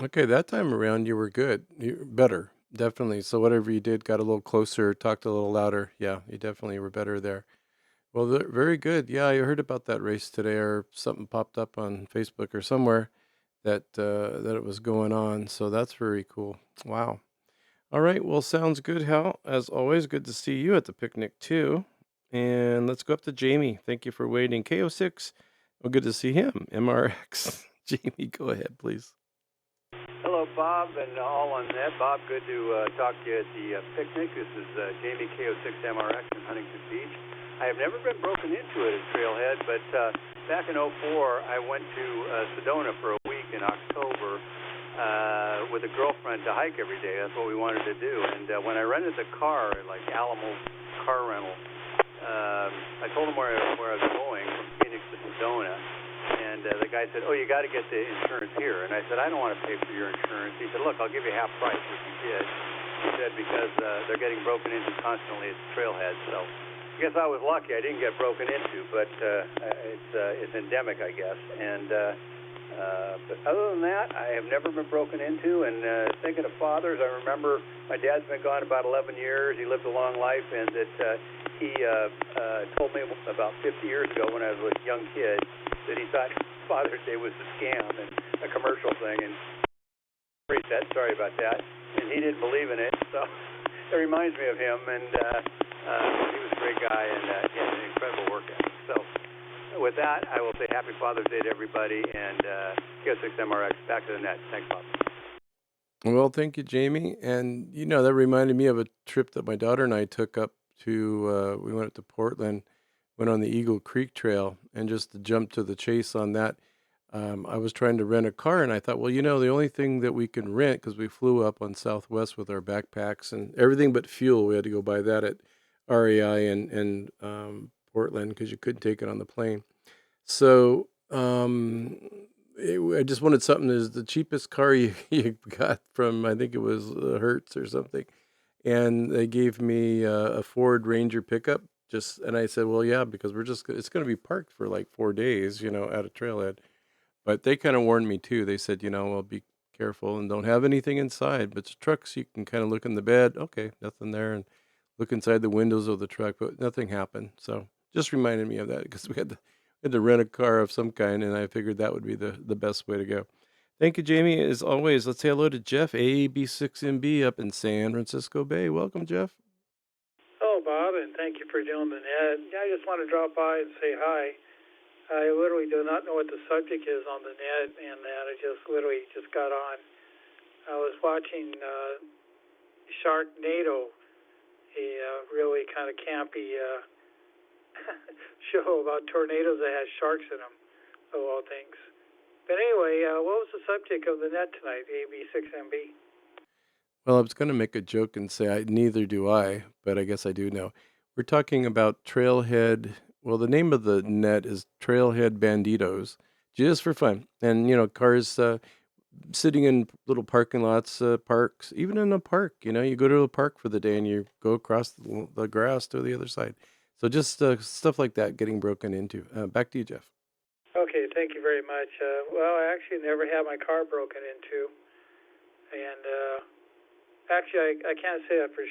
Okay, that time around you were good. You better, definitely. So whatever you did, got a little closer, talked a little louder. Yeah, you definitely were better there. Well, very good. Yeah, I heard about that race today, or something popped up on Facebook or somewhere that it was going on. So that's very cool. Wow. All right. Well, sounds good, Hal. As always, good to see you at the picnic too. And let's go up to Jamie. Thank you for waiting. KO6. Well, good to see him. MRX. Jamie, go ahead, please. Hello, Bob, and all on net. Bob, good to talk to you at the picnic. This is Jamie KO6MRX in Huntington Beach. I have never been broken into at a trailhead, but back in '04, I went to Sedona for a week in October with a girlfriend to hike every day. That's what we wanted to do. And when I rented the car at like Alamo Car Rental, I told him where I was going from Phoenix to Sedona. And the guy said, "Oh, you got to get the insurance here." And I said, "I don't want to pay for your insurance." He said, "Look, I'll give you half price," which he did. He said, because they're getting broken into constantly at the trailhead. So I guess I was lucky. I didn't get broken into, but it's endemic, I guess. And but other than that, I have never been broken into. And thinking of fathers, I remember my dad's been gone about 11 years. He lived a long life, and that he told me about 50 years ago when I was a young kid that he thought Father's Day was a scam and a commercial thing, and sorry about that, and he didn't believe in it, so it reminds me of him, and he was a great guy, and he had an incredible work ethic. So with that, I will say Happy Father's Day to everybody, and KO6MRX, back to the net. Thanks, Bob. Well, thank you, Jamie. And, that reminded me of a trip that my daughter and I took up to, we went up to Portland, went on the Eagle Creek Trail, and just to jump to the chase on that, I was trying to rent a car, and I thought, well, the only thing that we can rent, because we flew up on Southwest with our backpacks and everything but fuel, we had to go buy that at REI and Portland, because you couldn't take it on the plane. So I just wanted something that's the cheapest car you got from, I think it was Hertz or something. And they gave me a Ford Ranger pickup. And I said, well, yeah, because it's going to be parked for like 4 days, at a trailhead. But they kind of warned me too. They said, well, be careful and don't have anything inside. But the trucks, you can kind of look in the bed. Okay, nothing there. And look inside the windows of the truck, but nothing happened. So just reminded me of that, because we had to rent a car of some kind, and I figured that would be the best way to go. Thank you, Jamie. As always, let's say hello to Jeff, AAB6MB up in San Francisco Bay. Welcome, Jeff. Oh, Bob, and thank you for doing the net. I just want to drop by and say hi. I literally do not know what the subject is on the net, and that I just got on. I was watching Sharknado, a really kind of campy show about tornadoes that has sharks in them, of all things. But anyway, what was the subject of the net tonight, AB6MB? Well, I was going to make a joke and say neither do I, but I guess I do know. We're talking about Trailhead. Well, the name of the net is Trailhead Bandit'S, just for fun. And, cars sitting in little parking lots, parks, even in a park. You go to a park for the day and you go across the grass to the other side. So just stuff like that getting broken into. Back to you, Jeff. Okay, thank you very much. Well, I actually never had my car broken into. And actually, I can't say that for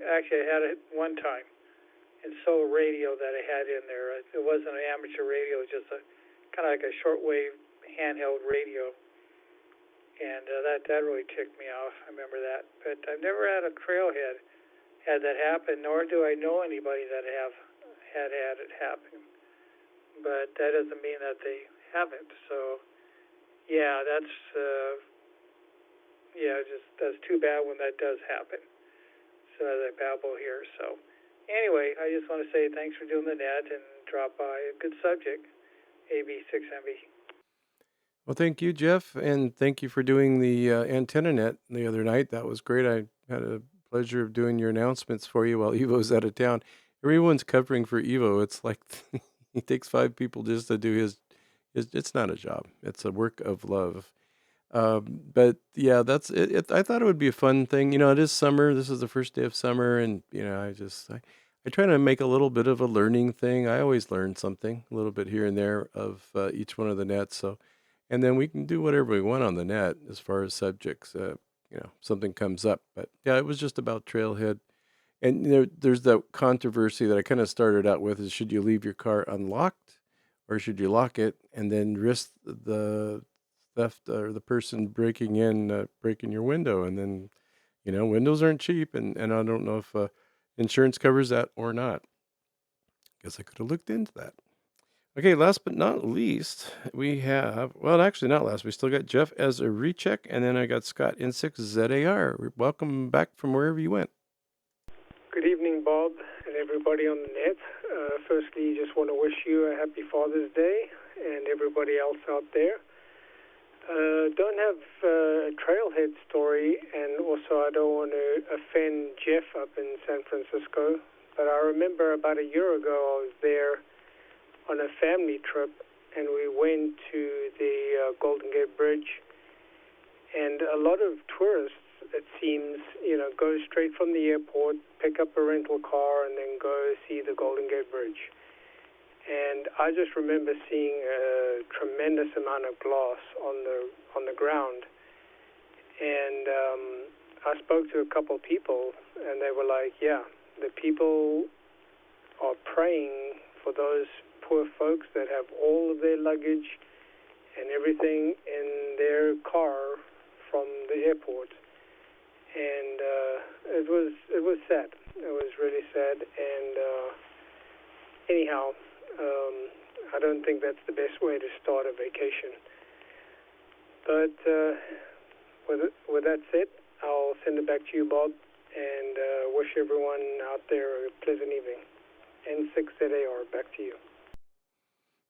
actually, I had it one time. And solar radio that I had in there. It wasn't an amateur radio, it was just a kind of like a shortwave handheld radio. And that really ticked me off. I remember that. But I've never had a trailhead had that happen, nor do I know anybody that had it happen. But that doesn't mean that they haven't. So, yeah, that's too bad when that does happen. So as I babble here, so. Anyway, I just want to say thanks for doing the net and drop by. A good subject, AB6MB. Well, thank you, Jeff, and thank you for doing the antenna net the other night. That was great. I had a pleasure of doing your announcements for you while Evo's out of town. Everyone's covering for Evo. It's like he takes 5 people just to do his. It's not a job. It's a work of love. But yeah, that's it. I thought it would be a fun thing. It is summer. This is the first day of summer, and I try to make a little bit of a learning thing. I always learn something, a little bit here and there of each one of the nets. So, and then we can do whatever we want on the net as far as subjects. Something comes up. But yeah, it was just about Trailhead. And there's that controversy that I kind of started out with: is should you leave your car unlocked, or should you lock it and then risk the theft or the person breaking in, breaking your window? And then, windows aren't cheap, and I don't know if insurance covers that or not. Guess I could have looked into that. Okay, last but not least, we have, well, actually not last. We still got Jeff as a recheck, and then I got Scott in 6ZAR. Welcome back from wherever you went. Good evening, Bob, and everybody on the net. Firstly, just want to wish you a happy Father's Day and everybody else out there. Don't have a trailhead story, and also I don't want to offend Jeff up in San Francisco, but I remember about a year ago I was there on a family trip, and we went to the Golden Gate Bridge, and a lot of tourists, it seems, go straight from the airport, pick up a rental car, and then go see the Golden Gate Bridge. And I just remember seeing a tremendous amount of glass on the ground. And I spoke to a couple people, and they were like, yeah, the people are praying for those poor folks that have all of their luggage and everything in their car from the airport. And it was sad. It was really sad. And anyhow, I don't think that's the best way to start a vacation. But with that said, I'll send it back to you, Bob, and wish everyone out there a pleasant evening. N6ZAR, back to you.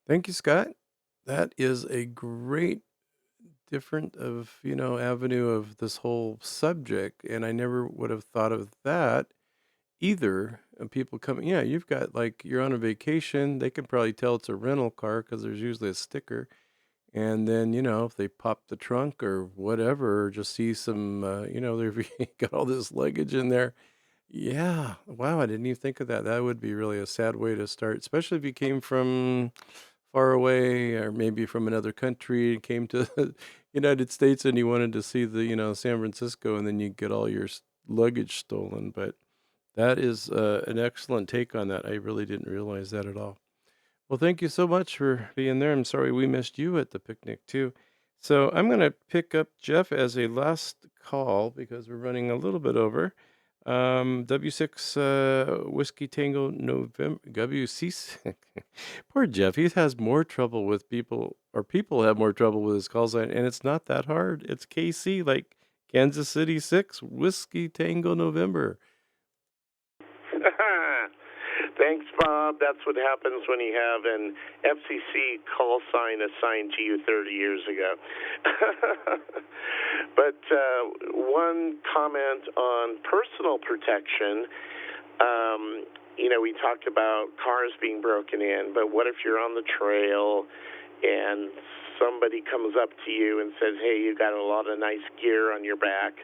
Thank you, Scott. That is a great different avenue of this whole subject, and I never would have thought of that either. And people coming, yeah, you've got, like, you're on a vacation, they can probably tell it's a rental car because there's usually a sticker. And then, if they pop the trunk or whatever, or just see some, they've got all this luggage in there. Yeah, wow, I didn't even think of that. That would be really a sad way to start, especially if you came from far away, or maybe from another country and came to the United States and you wanted to see the, San Francisco, and then you get all your luggage stolen. But that is an excellent take on that. I really didn't realize that at all. Well, thank you so much for being there. I'm sorry we missed you at the picnic too. So I'm going to pick up Jeff as a last call because we're running a little bit over. W6 Whiskey Tango November, WC. Poor Jeff. He has more trouble with people, or people have more trouble with his call sign, and it's not that hard. It's KC, like Kansas City 6 Whiskey Tango November. Thanks, Bob. That's what happens when you have an FCC call sign assigned to you 30 years ago. But one comment on personal protection. We talked about cars being broken in, but what if you're on the trail and somebody comes up to you and says, hey, you got a lot of nice gear on your back?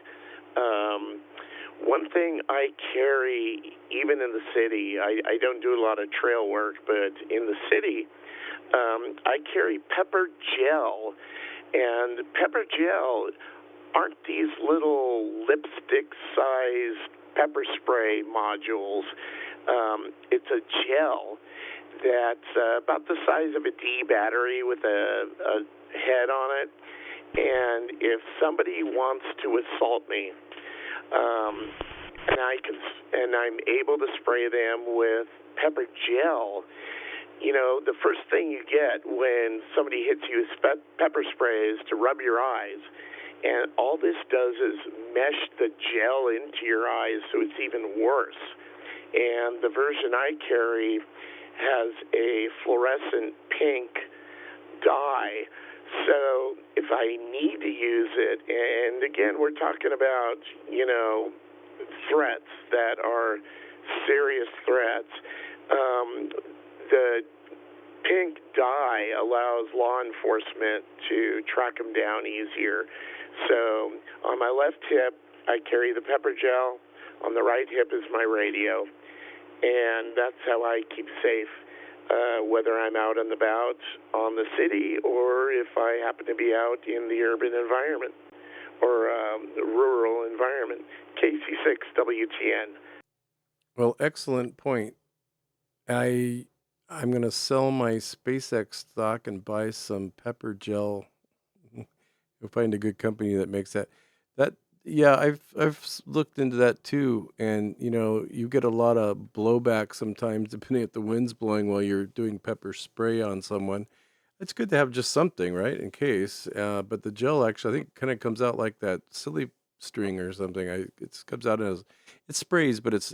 One thing I carry, even in the city, I don't do a lot of trail work, but in the city, I carry pepper gel. And pepper gel aren't these little lipstick-sized pepper spray modules. It's a gel that's about the size of a D battery with a head on it. And if somebody wants to assault me, and I'm able to spray them with pepper gel, the first thing you get when somebody hits you with pepper spray is to rub your eyes. And all this does is mesh the gel into your eyes, so it's even worse. And the version I carry has a fluorescent pink dye. So if I need to use it, and again, we're talking about, threats that are serious threats, the pink dye allows law enforcement to track them down easier. So on my left hip, I carry the pepper gel. On the right hip is my radio. And that's how I keep safe, whether I'm out and about on the city or if I happen to be out in the urban environment or rural environment. KC6 WTN. Well, excellent point. I'm going to sell my SpaceX stock and buy some pepper gel. You'll find a good company that makes that. That yeah, I've looked into that too, and you get a lot of blowback sometimes depending if the wind's blowing while you're doing pepper spray on someone. It's good to have just something, right, in case. But the gel actually, I think, kind of comes out like that silly string or something. It comes out as it sprays, but it's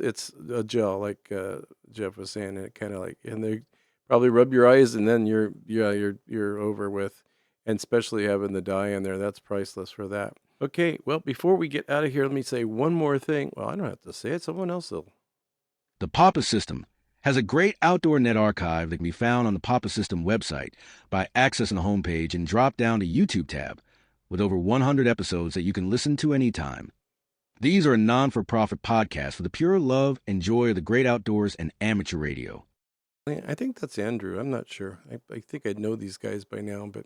a gel, like Jeff was saying. And it kind of like, and they probably rub your eyes, and then you're over with. And especially having the dye in there, that's priceless for that. Okay, well, before we get out of here, let me say one more thing. Well, I don't have to say it; someone else will. The Papa System has a great outdoor net archive that can be found on the Papa System website by accessing the homepage and drop down to YouTube tab with over 100 episodes that you can listen to anytime. These are a non-for-profit podcast for the pure love and joy of the great outdoors and amateur radio. I think that's Andrew. I'm not sure. I think I'd know these guys by now, but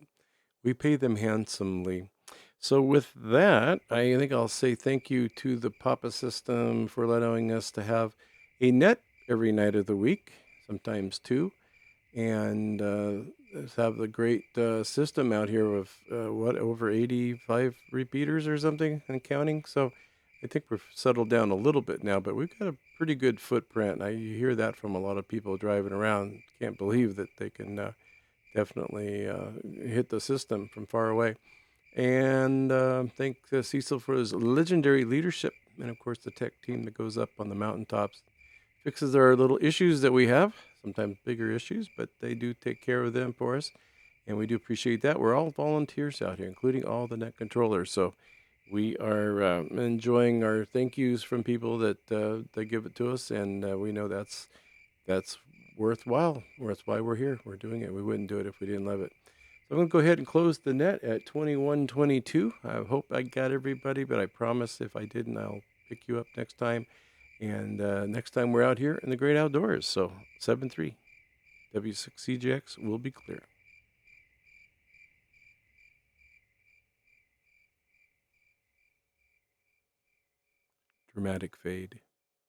we pay them handsomely. So with that, I think I'll say thank you to the Papa System for allowing us to have a net every night of the week, sometimes two, and have the great system out here of over 85 repeaters or something and counting. So I think we've settled down a little bit now, but we've got a pretty good footprint. You hear that from a lot of people driving around. Can't believe that they can definitely hit the system from far away. And thank Cecil for his legendary leadership, and of course the tech team that goes up on the mountaintops, fixes our little issues that we have, sometimes bigger issues, but they do take care of them for us, and we do appreciate that. We're all volunteers out here, including all the net controllers, so we are enjoying our thank yous from people that they give it to us, and we know that's worthwhile. That's why we're here. We're doing it. We wouldn't do it if we didn't love it. So I'm going to go ahead and close the net at 21:22. I hope I got everybody, but I promise if I didn't, I'll pick you up next time. And next time we're out here in the great outdoors. So 7-3, W6CGX will be clear. Dramatic fade.